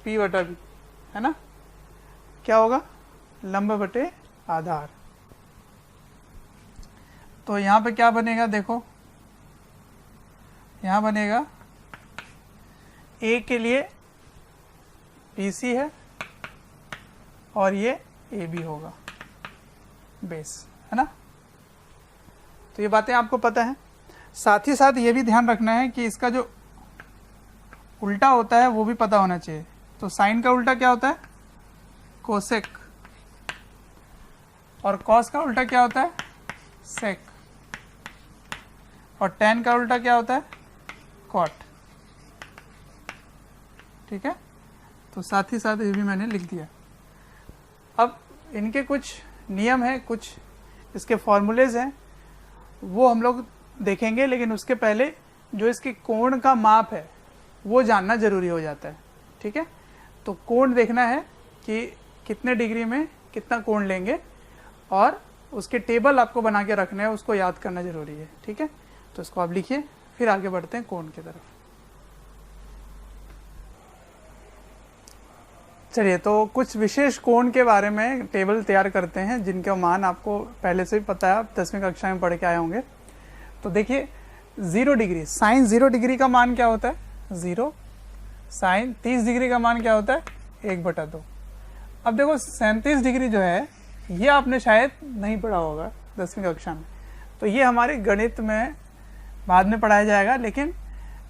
P बटा B, है ना, क्या होगा लंब बटे आधार। तो यहां पे क्या बनेगा देखो, यहां बनेगा A के लिए BC है और ये AB होगा बेस, है ना। तो ये बातें आपको पता है। साथ ही साथ ये भी ध्यान रखना है कि इसका जो उल्टा होता है वो भी पता होना चाहिए। तो साइन का उल्टा क्या होता है कोसेक, और कॉस का उल्टा क्या होता है सेक, और tan का उल्टा क्या होता है कॉट, ठीक है। तो साथ ही साथ ये भी मैंने लिख दिया। अब इनके कुछ नियम हैं, कुछ इसके फॉर्मूलेज हैं, वो हम लोग देखेंगे, लेकिन उसके पहले जो इसकी कोण का माप है वो जानना जरूरी हो जाता है, ठीक है। तो कोण देखना है कि कितने डिग्री में कितना कोण लेंगे, और उसके टेबल आपको बना के रखना है, उसको याद करना जरूरी है, ठीक है। तो इसको आप लिखिए, फिर आगे बढ़ते हैं कोण की तरफ। चलिए, तो कुछ विशेष कोण के बारे में टेबल तैयार करते हैं जिनका मान आपको पहले से ही पता है, आप 10वीं कक्षा में पढ़ के आए होंगे। तो देखिए 0 डिग्री, साइन 0 डिग्री का मान क्या होता है 0, साइन 30 डिग्री का मान क्या होता है 1/2। अब देखो 37 डिग्री जो है ये आपने शायद नहीं पढ़ा होगा 10वीं कक्षा में, तो ये हमारे गणित में बाद में पढ़ाया जाएगा, लेकिन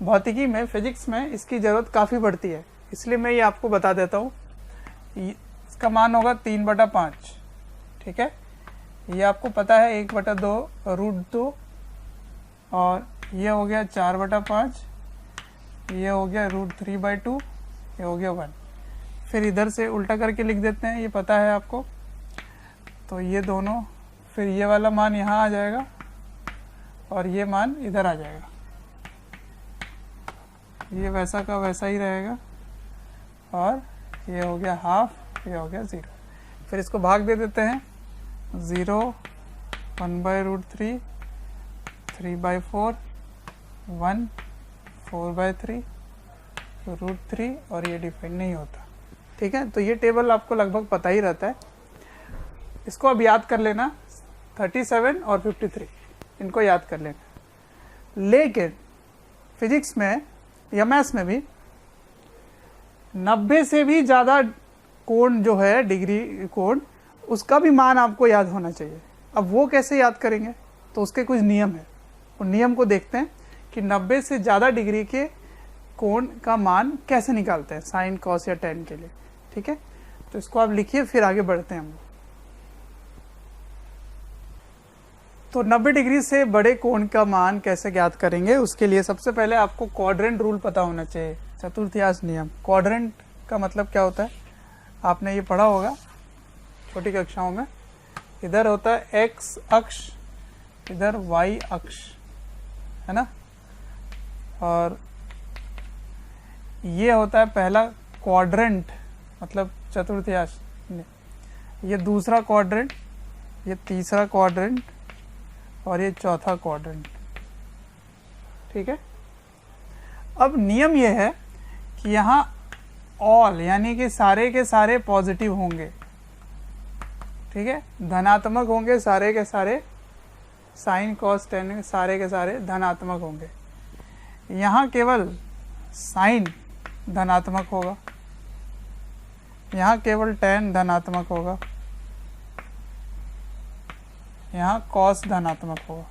भौतिकी में, फिजिक्स में इसकी ज़रूरत काफ़ी पड़ती है, इसलिए मैं ये आपको बता देता हूँ। इसका मान होगा 3/5, ठीक है। ये आपको पता है 1/2 √2, और ये हो गया 4/5, ये हो गया √3/2, ये हो गया 1। फिर इधर से उल्टा करके लिख देते हैं, ये पता है आपको। तो ये दोनों, फिर ये वाला मान यहाँ आ जाएगा और ये मान इधर आ जाएगा, ये वैसा का वैसा ही रहेगा, और ये हो गया हाफ, ये हो गया 0। फिर इसको भाग दे देते हैं, 0, 1/√3, 3/4, 1, 4/3, √3, और ये डिफाइन नहीं होता, ठीक है। तो ये टेबल आपको लगभग पता ही रहता है, इसको अब याद कर लेना, 37 और 53 इनको याद कर लेना। लेकिन फिजिक्स में या मैथ्स में भी 90 से भी ज़्यादा कोण जो है, डिग्री कोण, उसका भी मान आपको याद होना चाहिए। अब वो कैसे याद करेंगे, तो उसके कुछ नियम है, उन नियम को देखते हैं कि 90 से ज़्यादा डिग्री के कोण का मान कैसे निकालते हैं साइन कॉस या टेन के लिए, ठीक है। तो इसको आप लिखिए, फिर आगे बढ़ते हैं हम। तो 90 डिग्री से बड़े कोण का मान कैसे ज्ञात करेंगे, उसके लिए सबसे पहले आपको क्वाड्रेंट रूल पता होना चाहिए, चतुर्थांश नियम। क्वाड्रेंट का मतलब क्या होता है, आपने ये पढ़ा होगा छोटी कक्षाओं में। इधर होता है एक्स अक्ष, इधर वाई अक्ष, है ना, और ये होता है पहला क्वाड्रेंट, मतलब चतुर्थांश। ये दूसरा क्वाड्रेंट, ये तीसरा क्वाड्रेंट, और ये चौथा क्वाड्रेंट, ठीक है। अब नियम ये है कि यहाँ ऑल यानी कि सारे के सारे पॉजिटिव होंगे, ठीक है, धनात्मक होंगे सारे के सारे, साइन कॉस टेन सारे के सारे धनात्मक होंगे। यहाँ केवल साइन धनात्मक होगा, यहाँ केवल टेन धनात्मक होगा, यहाँ कॉस धनात्मक होगा,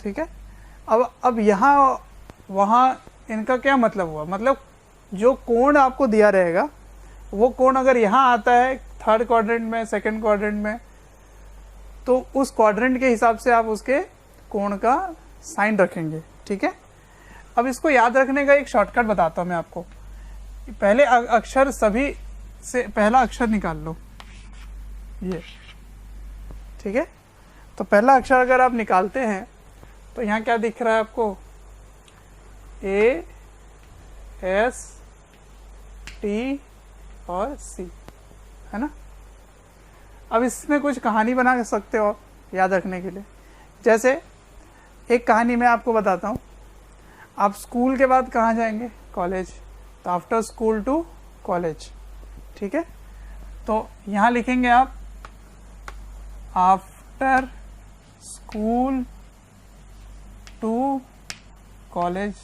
ठीक है। अब यहाँ वहाँ इनका क्या मतलब हुआ, मतलब जो कोण आपको दिया रहेगा वो कोण अगर यहाँ आता है थर्ड क्वाड्रेंट में, सेकंड क्वाड्रेंट में, तो उस क्वाड्रेंट के हिसाब से आप उसके कोण का साइन रखेंगे, ठीक है। अब इसको याद रखने का एक शॉर्टकट बताता हूँ मैं आपको। पहले अक्षर सभी से पहला अक्षर निकाल लो, ये, ठीक है। तो पहला अक्षर अगर आप निकालते हैं तो यहाँ क्या दिख रहा है आपको, ए एस टी और सी, है ना। अब इसमें कुछ कहानी बना सकते हो याद रखने के लिए। जैसे एक कहानी मैं आपको बताता हूँ, आप स्कूल के बाद कहाँ जाएंगे, कॉलेज, तो आफ्टर स्कूल टू कॉलेज, ठीक है। तो यहाँ लिखेंगे आप आफ्टर स्कूल टू कॉलेज,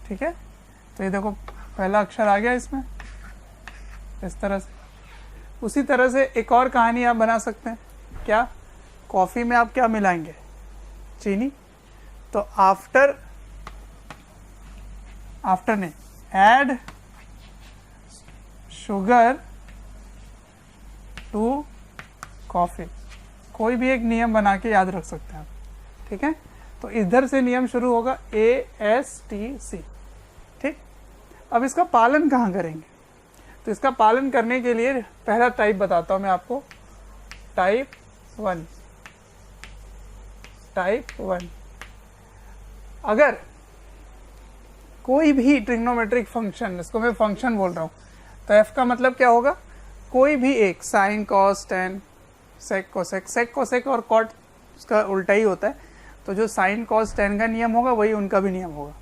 ठीक है। तो ये देखो पहला अक्षर आ गया इसमें, इस तरह से। उसी तरह से एक और कहानी आप बना सकते हैं, क्या, कॉफ़ी में आप क्या मिलाएंगे, चीनी, तो आफ्टर नहीं, ऐड शुगर टू कॉफ़ी। कोई भी एक नियम बना के याद रख सकते हैं आप, ठीक है। तो इधर से नियम शुरू होगा, ए एस टी सी, ठीक। अब इसका पालन कहाँ करेंगे, तो इसका पालन करने के लिए पहला टाइप बताता हूँ मैं आपको, टाइप वन। अगर कोई भी ट्रिग्नोमेट्रिक फंक्शन, इसको मैं फंक्शन बोल रहा हूँ, तो एफ का मतलब क्या होगा, कोई भी एक, sine cos tan sec cosec, sec cosec और कॉट उसका उल्टा ही होता है, तो जो साइन कॉस टेन का नियम होगा वही उनका भी नियम होगा,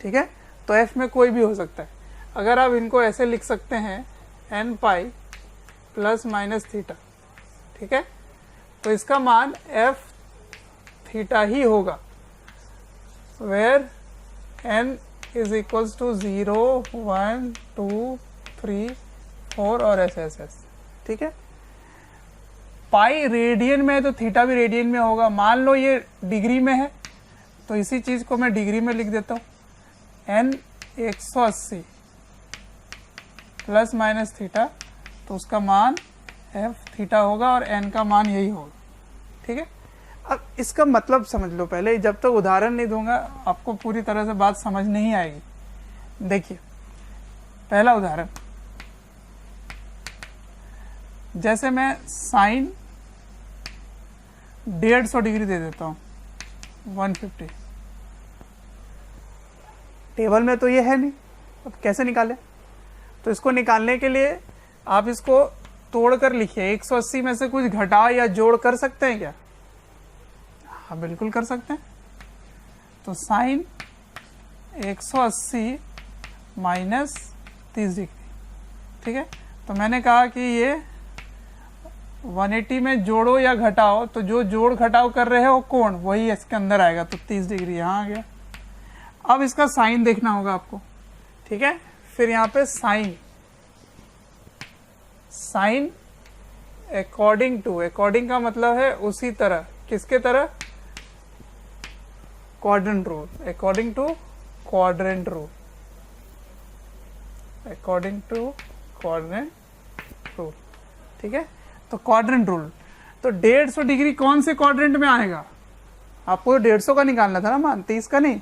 ठीक है। तो एफ में कोई भी हो सकता है। अगर आप इनको ऐसे लिख सकते हैं, N pi plus minus theta, ठीक है, तो इसका मान एफ थीटा ही होगा, where N is equals to 0, 1, 2, 3, 4 और ऐसे, ठीक है। पाई रेडियन में है तो थीटा भी रेडियन में होगा। मान लो ये डिग्री में है तो इसी चीज को मैं डिग्री में लिख देता हूँ, एन 180 प्लस माइनस थीटा, तो उसका मान एफ थीटा होगा और एन का मान यही होगा, ठीक है। अब इसका मतलब समझ लो पहले, जब तक उदाहरण नहीं दूंगा आपको पूरी तरह से बात समझ नहीं आएगी। देखिए पहला उदाहरण, जैसे मैं साइन 150 डिग्री दे देता हूँ, 150, टेबल में तो ये है नहीं, अब कैसे निकालें। तो इसको निकालने के लिए आप इसको तोड़ कर लिखिए, 180 में से कुछ घटा या जोड़ कर सकते हैं क्या, हाँ बिल्कुल कर सकते हैं। तो साइन 180 माइनस 30 डिग्री, ठीक है। तो मैंने कहा कि ये 180 में जोड़ो या घटाओ, तो जो जोड़ घटाव कर रहे हो कोण वही इसके अंदर आएगा, तो 30 डिग्री यहाँ आ गया। अब इसका साइन देखना होगा आपको, ठीक है। फिर यहाँ पे साइन अकॉर्डिंग का मतलब है उसी तरह, किसके तरह, quadrant rule, according to quadrant rule, according to quadrant rule. ठीक है, तो क्वाड्रेंट रूल, तो 150 डिग्री कौन से क्वाड्रेंट में आएगा? आपको 150 का निकालना था ना मान, 30 का नहीं।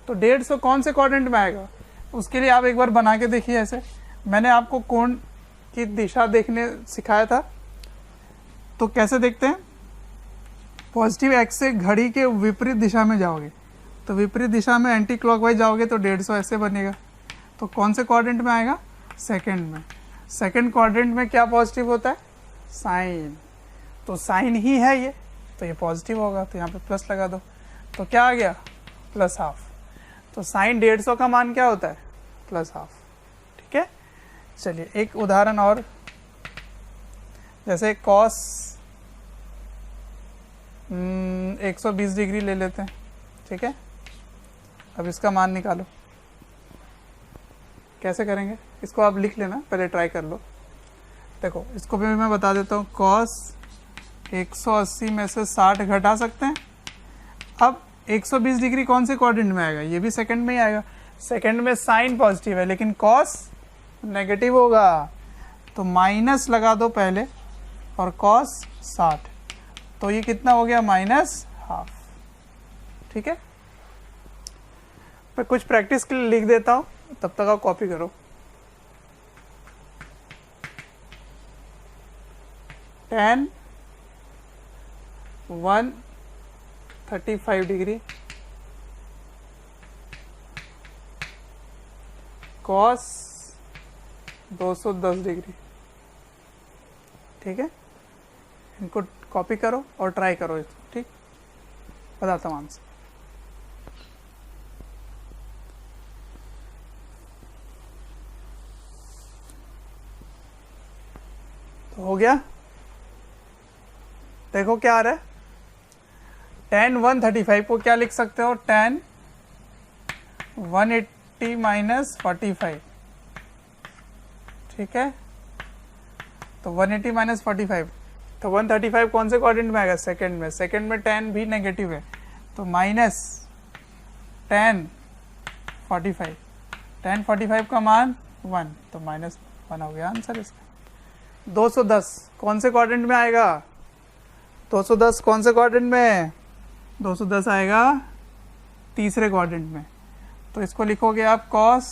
तो 150 कौन से क्वाड्रेंट में आएगा? उसके लिए आप एक बार बना के देखिए। ऐसे मैंने आपको कोण की दिशा देखने सिखाया था, तो कैसे देखते हैं? पॉजिटिव एक्स से घड़ी के विपरीत दिशा में जाओगे, तो विपरीत दिशा में एंटी क्लॉकवाइज जाओगे तो 150 ऐसे बनेगा। तो कौन से क्वाड्रेंट में आएगा? सेकंड में। सेकंड क्वाड्रेंट में क्या पॉजिटिव होता है? साइन। तो साइन ही है ये, तो ये पॉजिटिव होगा, तो यहाँ पे प्लस लगा दो। तो क्या आ गया? Plus half. तो साइन 150 का मान क्या होता है? Plus half. ठीक है, चलिए एक उदाहरण और, जैसे कॉस 120 डिग्री ले लेते हैं। ठीक है, अब इसका मान निकालो। कैसे करेंगे? इसको आप लिख लेना, पहले ट्राई कर लो। देखो इसको भी मैं बता देता हूँ। कॉस 180 में से 60 घटा सकते हैं। अब 120 डिग्री कौन से क्वाड्रेंट में आएगा? ये भी सेकंड में ही आएगा। सेकंड में साइन पॉजिटिव है लेकिन कॉस नेगेटिव होगा, तो माइनस लगा दो पहले, और कॉस 60, तो ये कितना हो गया? Minus half. ठीक है, मैं कुछ प्रैक्टिस के लिए लिख देता हूँ, तब तक आप कॉपी करो। tan 135 degree cos 210 degree. ठीक है, इनको कॉपी करो और ट्राई करो इसको। ठीक, बताता हूँ आंसर। तो हो गया, देखो क्या आ रहा है? tan 135 को क्या लिख सकते हो? tan 180 minus 45। ठीक है, तो 180 माइनस 45, तो 135 कौन से क्वाड्रेंट में आएगा? सेकंड में। सेकंड में tan भी नेगेटिव है, तो माइनस tan 45। tan 45 का मान 1, तो माइनस 1 हो गया आंसर इसका। 210 कौन से क्वाड्रेंट में आएगा? 210 कौन से क्वाड्रेंट में? 210 आएगा तीसरे क्वाड्रेंट में। तो इसको लिखोगे आप cos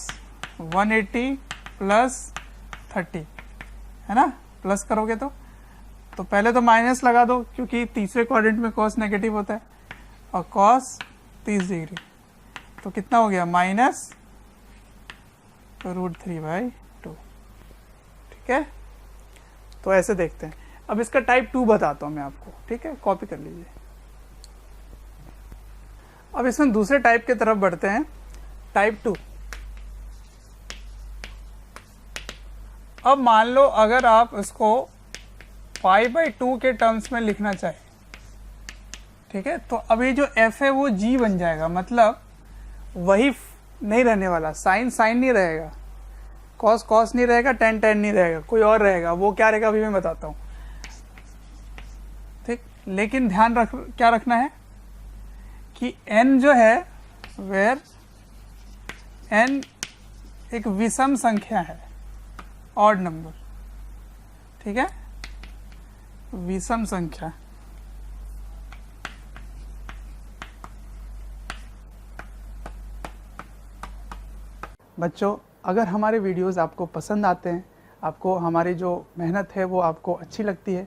180 प्लस 30, है ना? प्लस करोगे तो पहले तो माइनस लगा दो, क्योंकि तीसरे क्वाड्रेंट में cos नेगेटिव होता है, और cos 30 डिग्री, तो कितना हो गया? माइनस √3/2। ठीक है, तो ऐसे देखते हैं। अब इसका टाइप 2 बताता हूं मैं आपको। ठीक है, कॉपी कर लीजिए। अब इसमें दूसरे टाइप की तरफ बढ़ते हैं, टाइप 2। अब मान लो अगर आप इसको π/2 के टर्म्स में लिखना चाहें, ठीक है, तो अभी जो f है वो g बन जाएगा, मतलब वही नहीं रहने वाला, साइन साइन नहीं रहेगा, कॉस कॉस नहीं रहेगा, टेन टेन नहीं रहेगा, कोई और रहेगा। वो क्या रहेगा अभी मैं बताता हूँ। ठीक, लेकिन ध्यान क्या रखना है कि n जो है, वेयर n एक विषम संख्या है, ऑड नंबर। ठीक है, विषम संख्या। बच्चों, अगर हमारे वीडियोस आपको पसंद आते हैं, आपको हमारी जो मेहनत है वो आपको अच्छी लगती है,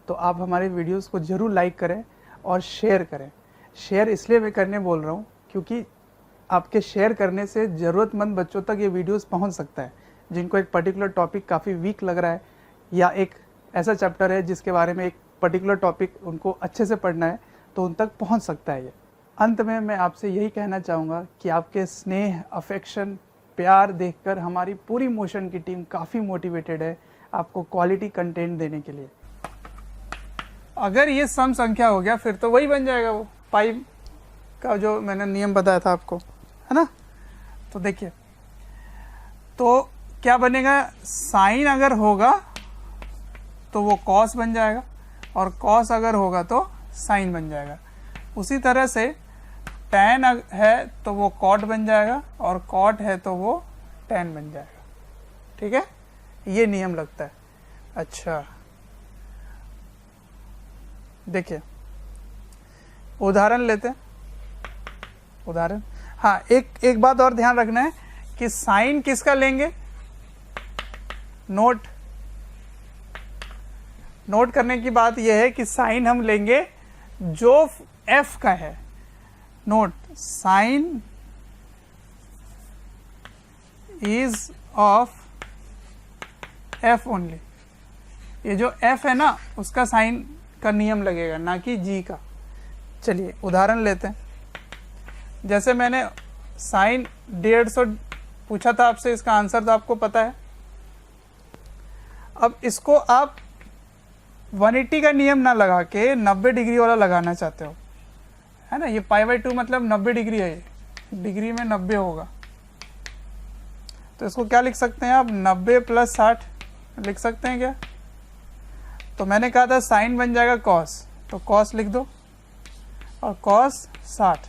तो आप हमारे वीडियोस को ज़रूर लाइक करें और शेयर करें। शेयर इसलिए मैं करने बोल रहा हूँ क्योंकि आपके शेयर करने से ज़रूरतमंद बच्चों तक ये वीडियोस पहुँच सकता है, जिनको एक पर्टिकुलर टॉपिक काफ़ी वीक लग रहा है, या एक ऐसा चैप्टर है जिसके बारे में एक पर्टिकुलर टॉपिक उनको अच्छे से पढ़ना है, तो उन तक पहुँच सकता है ये। अंत में मैं आपसे यही कहना चाहूँगा कि आपके स्नेह, अफेक्शन, प्यार देखकर हमारी पूरी मोशन की टीम काफ़ी मोटिवेटेड है आपको क्वालिटी कंटेंट देने के लिए। अगर ये सम संख्या हो गया फिर तो वही बन जाएगा, वो पाई का जो मैंने नियम बताया था आपको, है ना। तो देखिए, तो क्या बनेगा, साइन अगर होगा तो वो कॉस बन जाएगा, और कॉस अगर होगा तो साइन बन जाएगा। उसी तरह से tan है तो वो cot बन जाएगा, और cot है तो वो tan बन जाएगा। ठीक है, ये नियम लगता है। अच्छा देखिए उदाहरण लेते हैं, उदाहरण। हाँ, एक बात और ध्यान रखना है कि साइन किसका लेंगे, नोट करने की बात यह है कि साइन हम लेंगे जो f का है। Note, sine is of f only. ये जो f है ना, उसका साइन का नियम लगेगा, ना कि g का। चलिए उदाहरण लेते हैं। जैसे मैंने साइन 150 पूछा था आपसे, इसका आंसर तो आपको पता है। अब इसको आप 180 का नियम ना लगा के 90 डिग्री वाला लगाना चाहते हो, है ना। ये π/2 मतलब 90 डिग्री है, ये डिग्री में 90 होगा। तो इसको क्या लिख सकते हैं आप, 90 + 60 लिख सकते हैं क्या। तो मैंने कहा था साइन बन जाएगा कॉस, तो कॉस लिख दो, और कॉस 60।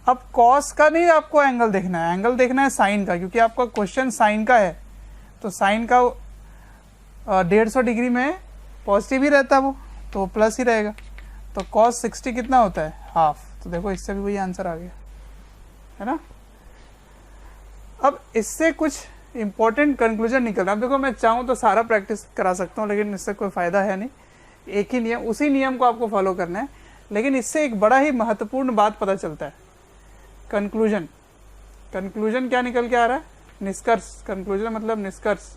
अब कॉस का नहीं आपको एंगल देखना है, एंगल देखना है साइन का, क्योंकि आपका क्वेश्चन साइन का है। तो साइन का 150 डिग्री में पॉजिटिव ही रहता है वो, तो प्लस ही रहेगा। तो कॉस 60 कितना होता है, हाफ। तो देखो इससे भी वही आंसर आ गया, है ना। अब इससे कुछ इंपॉर्टेंट कंक्लूजन निकल रहा है। अब देखो मैं चाहूँ तो सारा प्रैक्टिस करा सकता हूँ, लेकिन इससे कोई फ़ायदा है नहीं। एक ही नियम, उसी नियम को आपको फॉलो करना है। लेकिन इससे एक बड़ा ही महत्वपूर्ण बात पता चलता है, कंक्लूजन। कंक्लूजन क्या निकल के आ रहा है, निष्कर्ष। कंक्लूजन मतलब निष्कर्ष।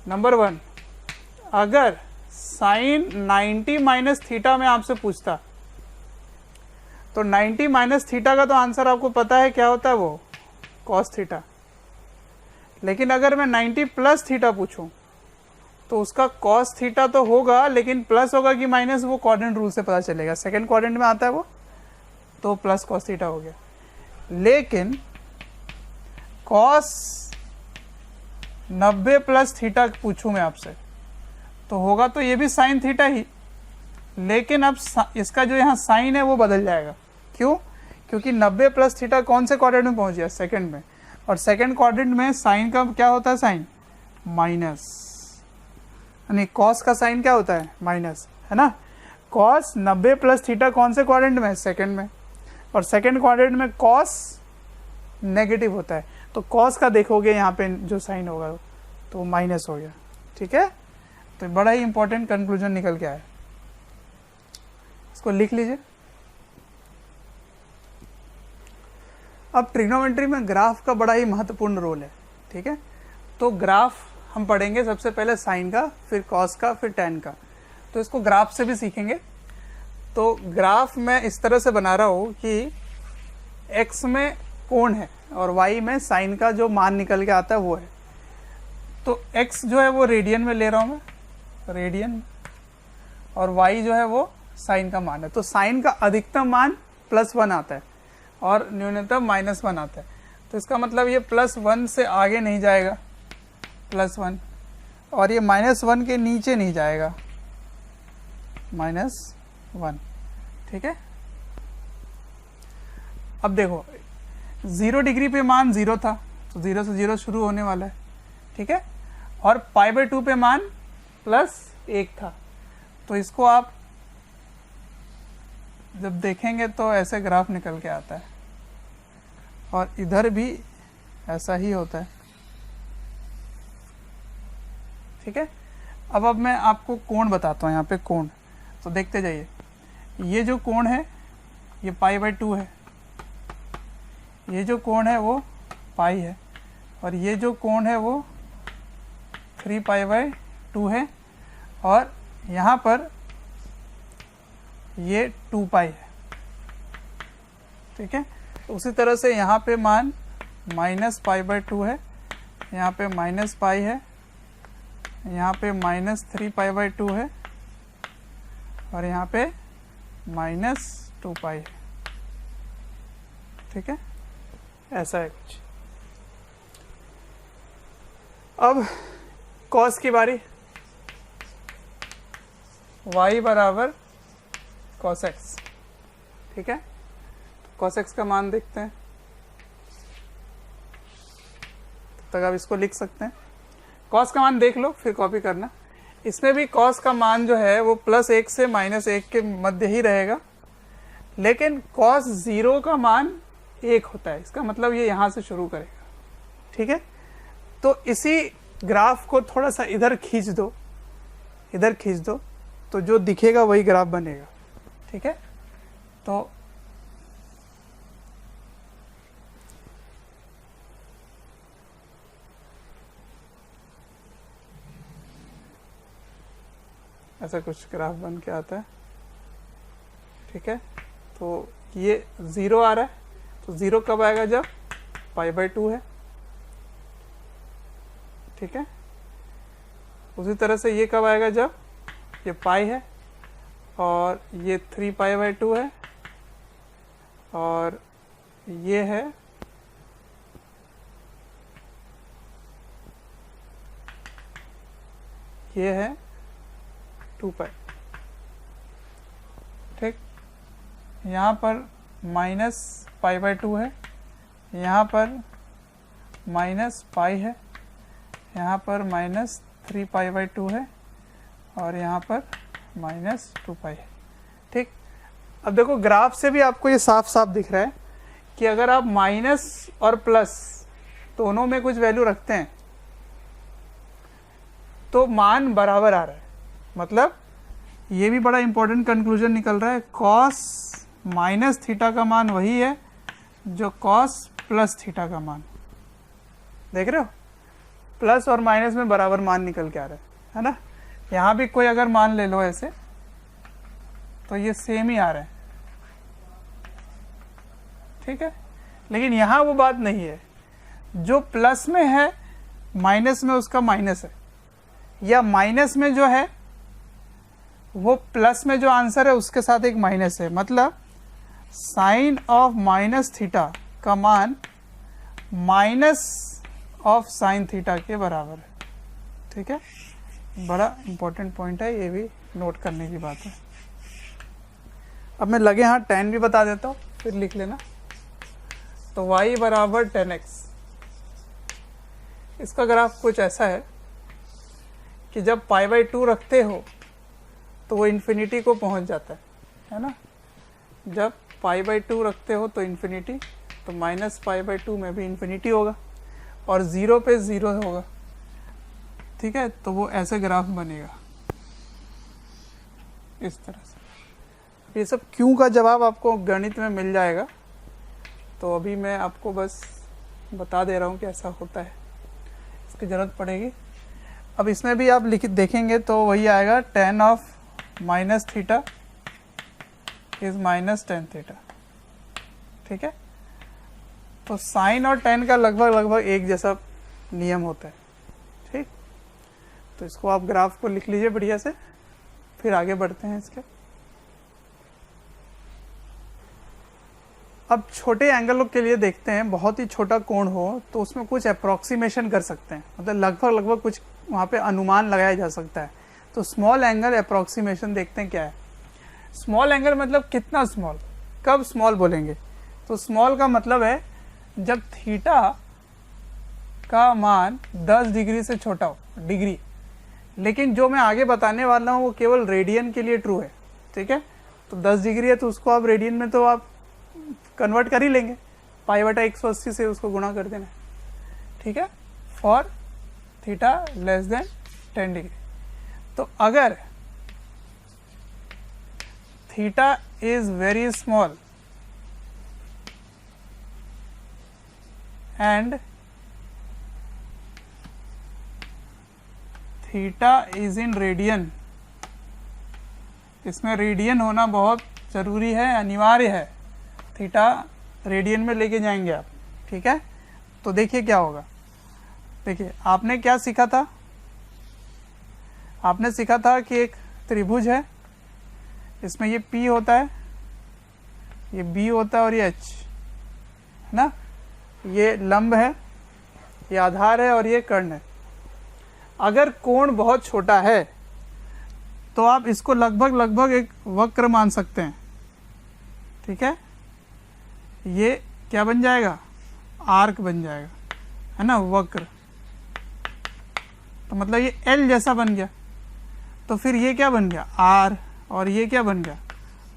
नंबर 1, अगर साइन 90 - थीटा में आपसे पूछता, तो 90 - थीटा का तो आंसर आपको पता है क्या होता है, वो कॉस थीटा। लेकिन अगर मैं 90 + थीटा पूछूं, तो उसका कॉस थीटा तो होगा, लेकिन प्लस होगा कि माइनस, वो क्वाड्रेंट रूल से पता चलेगा। सेकंड क्वाड्रेंट में आता है वो, तो प्लस कॉस थीटा हो गया। लेकिन कॉस 90 + थीटा पूछूं मैं आपसे, तो होगा तो ये भी साइन थीटा ही, लेकिन अब इसका जो यहाँ साइन है वो बदल जाएगा। क्यों? क्योंकि 90 + थीटा कौन से क्वाड्रेंट में पहुंच गया, सेकंड में। और सेकंड क्वाड्रेंट में साइन का क्या होता है, साइन माइनस, यानी कॉस का साइन क्या होता है, माइनस, है ना। कॉस 90 + थीटा कौन से क्वाड्रेंट में, सेकंड में। और सेकंड क्वाड्रेंट में कॉस नेगेटिव होता है, तो कॉस का देखोगे यहाँ पे जो साइन होगा तो माइनस हो गया। ठीक है, तो बड़ा ही इंपॉर्टेंट कंक्लूजन निकल के आया, इसको लिख लीजिए। अब ट्रिग्नोमेट्री में ग्राफ का बड़ा ही महत्वपूर्ण रोल है। ठीक है, तो ग्राफ हम पढ़ेंगे सबसे पहले साइन का, फिर कॉस का, फिर टैन का। तो इसको ग्राफ से भी सीखेंगे। तो ग्राफ मैं इस तरह से बना रहा हूँ कि x में कोण है और y में साइन का जो मान निकल के आता है वो है। तो x जो है वो रेडियन में ले रहा हूँ मैं, रेडियन, और y जो है वो साइन का मान है। तो साइन का अधिकतम मान +1 आता है और न्यूनतम -1 आता है। तो इसका मतलब ये +1 से आगे नहीं जाएगा, +1, और ये -1 के नीचे नहीं जाएगा, -1। ठीक है, अब देखो 0 डिग्री पे मान 0 था, तो 0 से 0 शुरू होने वाला है। ठीक है, और π/2 पे मान +1 था। तो इसको आप जब देखेंगे तो ऐसे ग्राफ निकल के आता है, और इधर भी ऐसा ही होता है। ठीक है, अब मैं आपको कोण बताता हूँ। यहाँ पे कोण, तो देखते जाइए। ये जो कोण है ये π/2 है, ये जो कोण है वो पाई है, और ये जो कोण है वो 3π/2 है, और यहाँ पर ये 2π है। ठीक है, तो उसी तरह से यहाँ पे मान -π/2 है, यहाँ पे -π है, यहाँ पे -3π/2 है, और यहाँ पे -2π है। ठीक है, ऐसा है कुछ। अब कॉस की बारी, y = cos x। ठीक है, तो cos x का मान देखते हैं, तब तक आप इसको लिख सकते हैं। cos का मान देख लो फिर कॉपी करना। इसमें भी cos का मान जो है वो +1 से -1 के मध्य ही रहेगा, लेकिन cos 0 का मान 1 होता है, इसका मतलब ये यहाँ से शुरू करेगा। ठीक है, तो इसी ग्राफ को थोड़ा सा इधर खींच दो, इधर खींच दो, तो जो दिखेगा वही ग्राफ बनेगा। ठीक है, तो ऐसा कुछ ग्राफ बन के आता है। ठीक है, तो ये 0 आ रहा है, तो 0 कब आएगा? जब π/2 है। ठीक है, उसी तरह से ये कब आएगा? जब ये पाई है और ये 3π/2 है और ये है ये है 2π। ठीक, यहाँ पर -π/2 है, यहाँ पर -π है, यहाँ पर -3π/2 है और यहाँ पर -2π है। ठीक, अब देखो ग्राफ से भी आपको ये साफ साफ दिख रहा है कि अगर आप माइनस और प्लस दोनों में कुछ वैल्यू रखते हैं तो मान बराबर आ रहा है। मतलब ये भी बड़ा इंपॉर्टेंट कंक्लूजन निकल रहा है, cos -θ का मान वही है जो cos +θ का मान। देख रहे हो, प्लस और माइनस में बराबर मान निकल के आ रहा है ना। यहाँ भी कोई अगर मान ले लो ऐसे, तो ये सेम ही आ रहा है। ठीक है, लेकिन यहाँ वो बात नहीं है, जो प्लस में है माइनस में उसका माइनस है, या माइनस में जो है वो प्लस में जो आंसर है उसके साथ एक माइनस है। मतलब साइन ऑफ -θ का मान माइनस ऑफ साइन थीटा के बराबर है। ठीक है, बड़ा इंपॉर्टेंट पॉइंट है, ये भी नोट करने की बात है। अब मैं लगे हाथ tan भी बता देता हूँ, फिर लिख लेना। तो y बराबर 10x, इसका ग्राफ कुछ ऐसा है कि जब π/2 रखते हो तो वो इन्फिनिटी को पहुंच जाता है ना। जब π/2 रखते हो तो इन्फिनिटी, तो -π/2 में भी इन्फिनिटी होगा और 0 पे 0 होगा। ठीक है, तो वो ऐसे ग्राफ बनेगा इस तरह से। ये सब क्यों का जवाब आपको गणित में मिल जाएगा, तो अभी मैं आपको बस बता दे रहा हूँ कि ऐसा होता है, इसकी ज़रूरत पड़ेगी। अब इसमें भी आप देखेंगे तो वही आएगा, tan ऑफ -θ इज -tan θ। ठीक है, तो साइन और tan का लगभग एक जैसा नियम होता है। ठीक, तो इसको आप ग्राफ को लिख लीजिए बढ़िया से, फिर आगे बढ़ते हैं इसके। अब छोटे एंगलों के लिए देखते हैं, बहुत ही छोटा कोण हो तो उसमें कुछ अप्रोक्सीमेशन कर सकते हैं, मतलब लगभग कुछ वहाँ पे अनुमान लगाया जा सकता है। तो स्मॉल एंगल अप्रोक्सीमेशन देखते हैं क्या है। स्मॉल एंगल मतलब कितना स्मॉल, कब स्मॉल बोलेंगे? तो स्मॉल का मतलब है जब थीटा का मान 10 डिग्री से छोटा हो, डिग्री। लेकिन जो मैं आगे बताने वाला हूँ वो केवल रेडियन के लिए ट्रू है। ठीक है, तो 10 डिग्री है तो उसको आप रेडियन में तो आप कन्वर्ट कर ही लेंगे, π/180 से उसको गुणा कर देना। ठीक है, for theta less than 10 degree. तो अगर theta is very small and theta is in radian, इसमें रेडियन होना बहुत ज़रूरी है, अनिवार्य है। थीटा रेडियन में लेके जाएंगे आप। ठीक है, तो देखिए क्या होगा। देखिए आपने क्या सीखा था, आपने सीखा था कि एक त्रिभुज है, इसमें ये P होता है, ये B होता है और ये H है ना। ये लंब है, ये आधार है और ये कर्ण है। अगर कोण बहुत छोटा है तो आप इसको लगभग एक वक्र मान सकते हैं। ठीक है, ये क्या बन जाएगा, आर्क बन जाएगा, है ना, वक्र। तो मतलब ये एल जैसा बन गया। तो फिर ये क्या बन गया, आर, और ये क्या बन गया,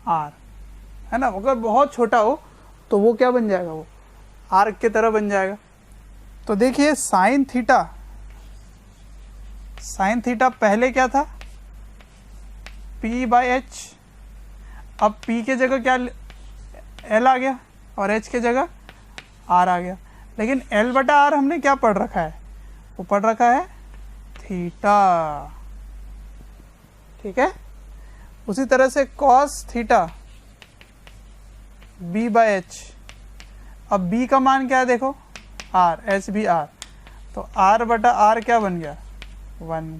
आर, है ना। अगर बहुत छोटा हो तो वो क्या बन जाएगा, वो आर्क की तरह बन जाएगा। तो देखिए साइन थीटा पहले क्या था, p/h। अब p के जगह क्या l आ गया और h के जगह r आ गया। लेकिन l/r हमने क्या पढ़ रखा है, वो पढ़ रखा है थीटा, ठीक है। उसी तरह से cos थीटा b/h। अब b का मान क्या है देखो, r, h भी r, तो r/r क्या बन गया, 1।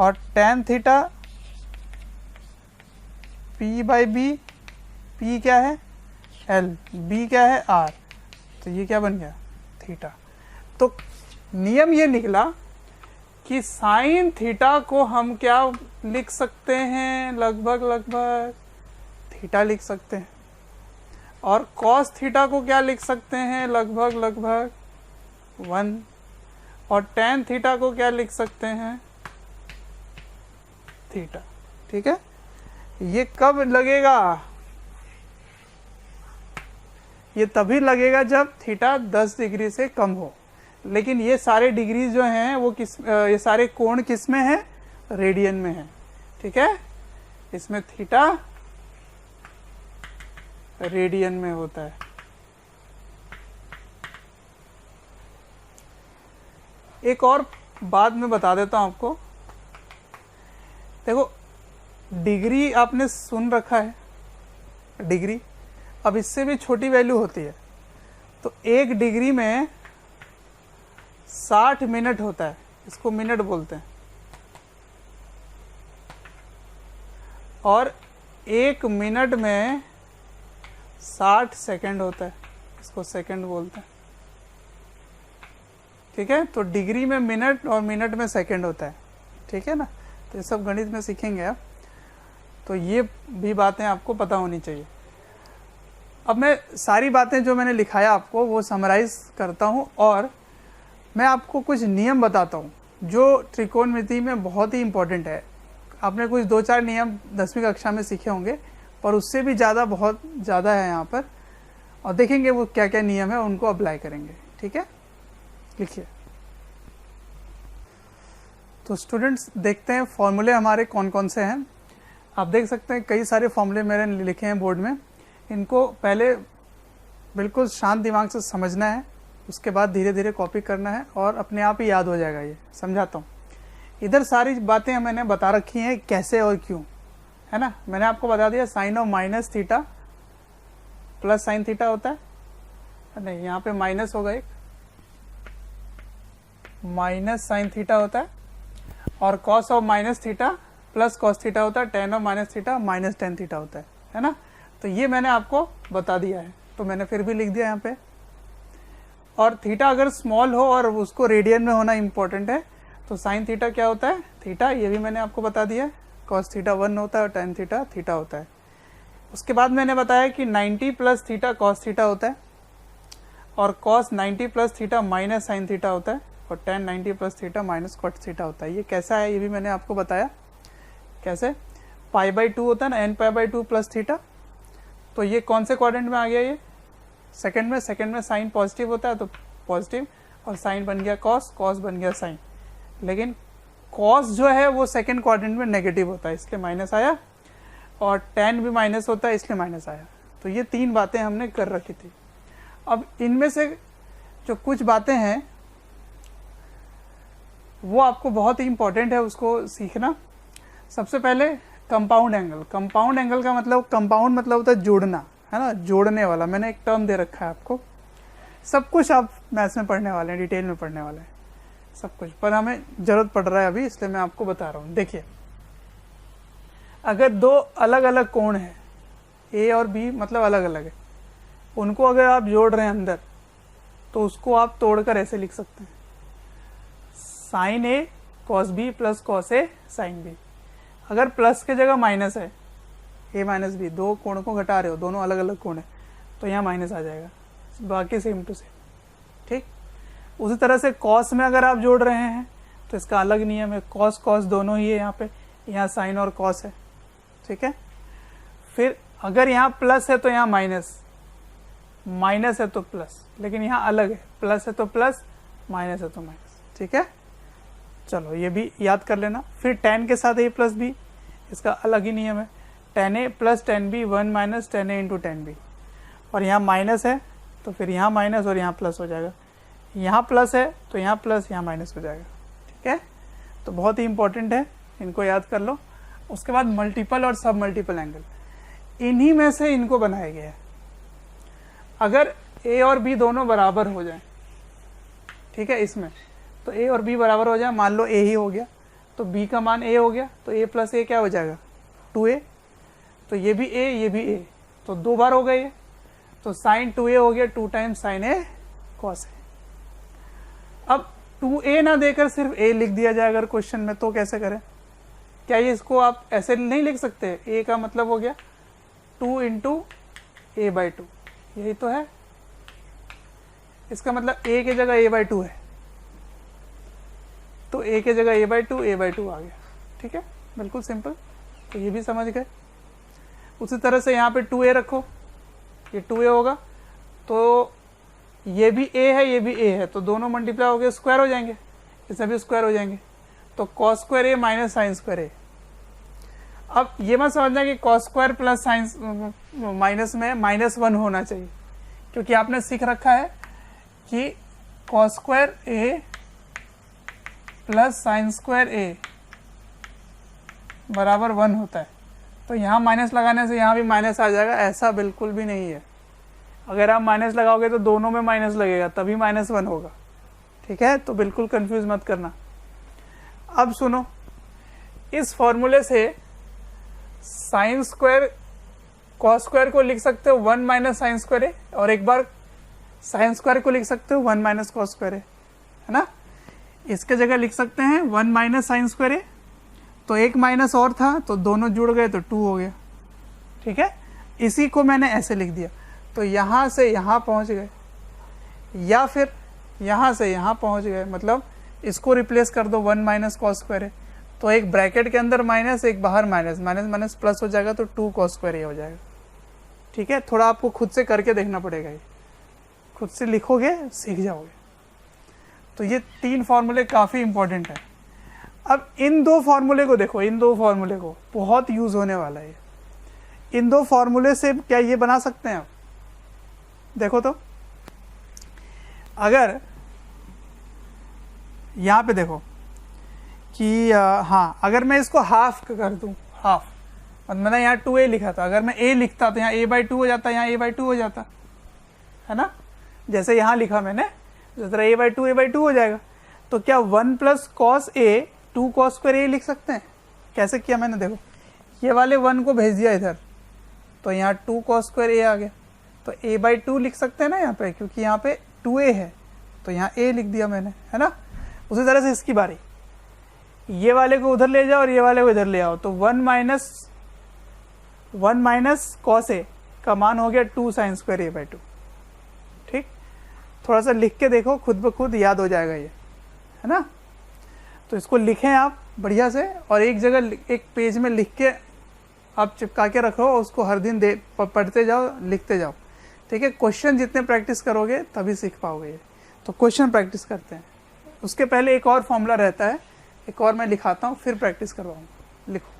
और tan थीटा p/b, p क्या है l, b क्या है r, तो ये क्या बन गया, थीटा। तो नियम ये निकला कि साइन थीटा को हम क्या लिख सकते हैं, लगभग थीटा लिख सकते हैं, और कॉस थीटा को क्या लिख सकते हैं, लगभग 1, और टेन थीटा को क्या लिख सकते हैं, थीटा, ठीक है। ये कब लगेगा, ये तभी लगेगा जब थीटा 10 डिग्री से कम हो। लेकिन ये सारे डिग्री जो हैं वो ये सारे कोण किस में है, रेडियन में है, ठीक है। इसमें थीटा रेडियन में होता है। एक और बात मैं बता देता हूं आपको, देखो डिग्री आपने सुन रखा है, डिग्री, अब इससे भी छोटी वैल्यू होती है। तो 1 डिग्री में 60 मिनट होता है, इसको मिनट बोलते हैं, और 1 मिनट में 60 सेकंड होता है, इसको सेकंड बोलते हैं, ठीक है। तो डिग्री में मिनट और मिनट में सेकंड होता है, ठीक है ना। तो ये सब गणित में सीखेंगे आप, तो ये भी बातें आपको पता होनी चाहिए। अब मैं सारी बातें जो मैंने लिखाया आपको वो समराइज करता हूँ, और मैं आपको कुछ नियम बताता हूँ जो त्रिकोणमिति में बहुत ही इम्पोर्टेंट है। आपने कुछ 2-4 नियम 10वीं कक्षा में सीखे होंगे, पर उससे भी ज़्यादा, बहुत ज़्यादा है यहाँ पर, और देखेंगे वो क्या क्या नियम है, उनको अप्लाई करेंगे, ठीक है। लिखिए। तो स्टूडेंट्स देखते हैं फॉर्मूले हमारे कौन कौन से हैं। आप देख सकते हैं कई सारे फॉर्मूले मेरे लिखे हैं बोर्ड में। इनको पहले बिल्कुल शांत दिमाग से समझना है, उसके बाद धीरे धीरे कॉपी करना है और अपने आप ही याद हो जाएगा। ये समझाता हूँ। इधर सारी बातें मैंने बता रखी हैं कैसे और क्यों, है ना। मैंने आपको बता दिया sine of minus theta plus sine theta होता है, नहीं यहाँ पे माइनस होगा, एक माइनस साइन थीटा होता है, और cos of minus theta plus cos theta होता है, ten of minus theta minus tan theta होता है ना। तो ये मैंने आपको बता दिया है, तो मैंने फिर भी लिख दिया यहाँ पे। और थीटा अगर स्मॉल हो और उसको रेडियन में होना इंपॉर्टेंट है, तो साइन थीटा क्या होता है, थीटा, ये भी मैंने आपको बता दिया। कॉस थीटा 1 होता है और टेन थीटा थीटा होता है। उसके बाद मैंने बताया कि 90 प्लस थीटा कॉस थीटा होता है, और cos 90 plus theta minus sine theta होता है, और tan 90 plus theta minus cot theta होता है। ये कैसा है ये भी मैंने आपको बताया कैसे। π/2 होता है ना, n π/2 प्लस थीटा, तो ये कौन से क्वाड्रेंट में आ गया, ये सेकंड में। सेकंड में साइन पॉजिटिव होता है तो पॉजिटिव, और साइन बन गया कॉस, कॉस बन गया साइन। लेकिन कॉस जो है वो सेकंड क्वाड्रेंट में नेगेटिव होता है, इसलिए माइनस आया, और टेन भी माइनस होता है इसलिए माइनस आया। तो ये 3 बातें हमने कर रखी थी। अब इनमें से जो कुछ बातें हैं वो आपको बहुत ही इंपॉर्टेंट है उसको सीखना। सबसे पहले कंपाउंड एंगल। कंपाउंड एंगल का मतलब, कंपाउंड मतलब होता है जोड़ना, है ना, जोड़ने वाला। मैंने एक टर्म दे रखा है आपको। सब कुछ आप मैथ्स में पढ़ने वाले हैं, डिटेल में पढ़ने वाले हैं सब कुछ, पर हमें जरूरत पड़ रहा है अभी, इसलिए मैं आपको बता रहा हूँ। देखिए, अगर 2 अलग अलग कोण हैं, ए और बी मतलब अलग अलग है, उनको अगर आप जोड़ रहे हैं अंदर, तो उसको आप तोड़कर ऐसे लिख सकते हैं, sign A cos B plus cos A sine B. अगर प्लस के जगह माइनस है, ए माइनस बी, दो कोण को घटा रहे हो, दोनों अलग अलग कोण है, तो यहाँ माइनस आ जाएगा, बाकी सेम टू सेम। ठीक, उसी तरह से कॉस में अगर आप जोड़ रहे हैं तो इसका अलग नियम है, कॉस कॉस दोनों ही है यहाँ पे, यहाँ साइन और कॉस है। ठीक है, फिर अगर यहाँ प्लस है तो यहाँ माइनस, माइनस है तो प्लस, लेकिन यहाँ अलग है, प्लस है तो प्लस, माइनस है तो माइनस। ठीक है, चलो ये भी याद कर लेना। फिर tan के साथ a प्लस बी, इसका अलग ही नियम है, tan a plus tan b 1 minus tan a into tan b, और यहाँ माइनस है तो फिर यहाँ माइनस और यहाँ प्लस हो जाएगा, यहाँ प्लस है तो यहाँ प्लस, यहाँ माइनस हो जाएगा। ठीक है, तो बहुत ही इंपॉर्टेंट है, इनको याद कर लो। उसके बाद मल्टीपल और सब मल्टीपल एंगल, इन्हीं में से इनको बनाया गया है। अगर a और b दोनों बराबर हो जाए, ठीक है, इसमें तो a और b बराबर हो जाए, मान लो a ही हो गया तो b का मान a हो गया, तो a प्लस a क्या हो जाएगा 2a, तो ये भी a ये भी a, तो दो बार हो गए, तो साइन 2a हो गया, 2 times sign a cos a। अब 2a ना देकर सिर्फ a लिख दिया जाए अगर क्वेश्चन में, तो कैसे करें? क्या ये इसको आप ऐसे नहीं लिख सकते? a का मतलब हो गया 2 इंटू a/2, यही तो है, इसका मतलब a की जगह a/2 है, तो a की जगह a/2 आ गया। ठीक है, बिल्कुल सिंपल, तो ये भी समझ गए। उसी तरह से यहाँ पे 2a रखो, ये 2a होगा, तो ये भी a है ये भी a है, तो दोनों मल्टीप्लाई हो गए, स्क्वायर हो जाएंगे, इसमें भी स्क्वायर हो जाएंगे, तो cos square a minus sine square a। अब ये मत समझना कि cos square plus sign minus में -1 होना चाहिए, क्योंकि आपने सीख रखा है कि cos square a plus sine square a बराबर 1 होता है, तो यहाँ माइनस लगाने से यहाँ भी माइनस आ जाएगा, ऐसा बिल्कुल भी नहीं है। अगर आप माइनस लगाओगे तो दोनों में माइनस लगेगा, तभी -1 होगा। ठीक है, तो बिल्कुल कंफ्यूज मत करना। अब सुनो, इस फॉर्मूले से साइन स्क्वायर कॉस स्क्वायर को लिख सकते हो 1 माइनस साइन स्क्वायर है, और एक बार साइन स्क्वायर को लिख सकते हो 1 माइनस कॉस स्क्वायर है ना। इसके जगह लिख सकते हैं 1 माइनस साइन स्क्वायर है, तो एक माइनस और था तो दोनों जुड़ गए तो 2 हो गया। ठीक है, इसी को मैंने ऐसे लिख दिया, तो यहाँ से यहाँ पहुँच गए, या फिर यहाँ से यहाँ पहुँच गए, मतलब इसको रिप्लेस कर दो 1 माइनस कॉस स्क्वायर है, तो एक ब्रैकेट के अंदर माइनस, एक बाहर माइनस, माइनस माइनस प्लस हो जाएगा, तो 2 कॉस स्क्वायर ये हो जाएगा। ठीक है, थोड़ा आपको खुद से करके देखना पड़ेगा, ये खुद से लिखोगे सीख जाओगे। तो ये 3 फॉर्मूले काफ़ी इंपॉर्टेंट है। अब इन 2 फॉर्मूले को देखो, इन 2 फॉर्मूले को बहुत यूज़ होने वाला है। इन 2 फॉर्मूले से क्या ये बना सकते हैं आप? देखो तो, अगर यहाँ पे देखो कि हाँ, अगर मैं इसको हाफ कर दूँ, हाफ, मतलब मैंने यहाँ 2a लिखा था, अगर मैं a लिखता तो यहाँ a/2 हो जाता, यहाँ a/2 हो जाता, है ना। जैसे यहाँ लिखा मैंने, जिस तरह a/2 हो जाएगा, तो क्या 1 plus cos a 2 cos square a लिख सकते हैं? कैसे किया मैंने, देखो ये वाले 1 को भेज दिया इधर, तो यहाँ 2 कॉस स्क्वायर a आ गया, तो a/2 लिख सकते हैं ना यहाँ पे, क्योंकि यहाँ पे 2a है, तो यहाँ a लिख दिया मैंने, है ना। उसी तरह से इसकी बारी, ये वाले को उधर ले जाओ और ये वाले को इधर ले आओ, तो 1 माइनस कॉस a का मान हो गया 2 साइन स्क्वायर a/2। ठीक, थोड़ा सा लिख के देखो, खुद ब खुद याद हो जाएगा ये, है ना। तो इसको लिखें आप बढ़िया से, और एक जगह एक पेज में लिख के आप चिपका के रखो, उसको हर दिन पढ़ते जाओ, लिखते जाओ। ठीक है, क्वेश्चन जितने प्रैक्टिस करोगे तभी सीख पाओगे ये। तो क्वेश्चन प्रैक्टिस करते हैं, उसके पहले एक और फॉर्मूला रहता है, एक और मैं लिखाता हूँ, फिर प्रैक्टिस करवाऊँगा। लिखो,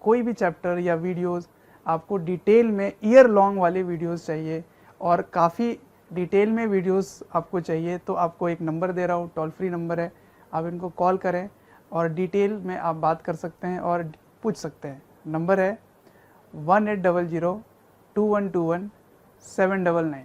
कोई भी चैप्टर या वीडियोस आपको डिटेल में ईयर लॉन्ग वाले वीडियोस चाहिए, और काफ़ी डिटेल में वीडियोस आपको चाहिए, तो आपको एक नंबर दे रहा हूँ, टोल फ्री नंबर है, आप इनको कॉल करें और डिटेल में आप बात कर सकते हैं और पूछ सकते हैं। नंबर है 1800 2121 799।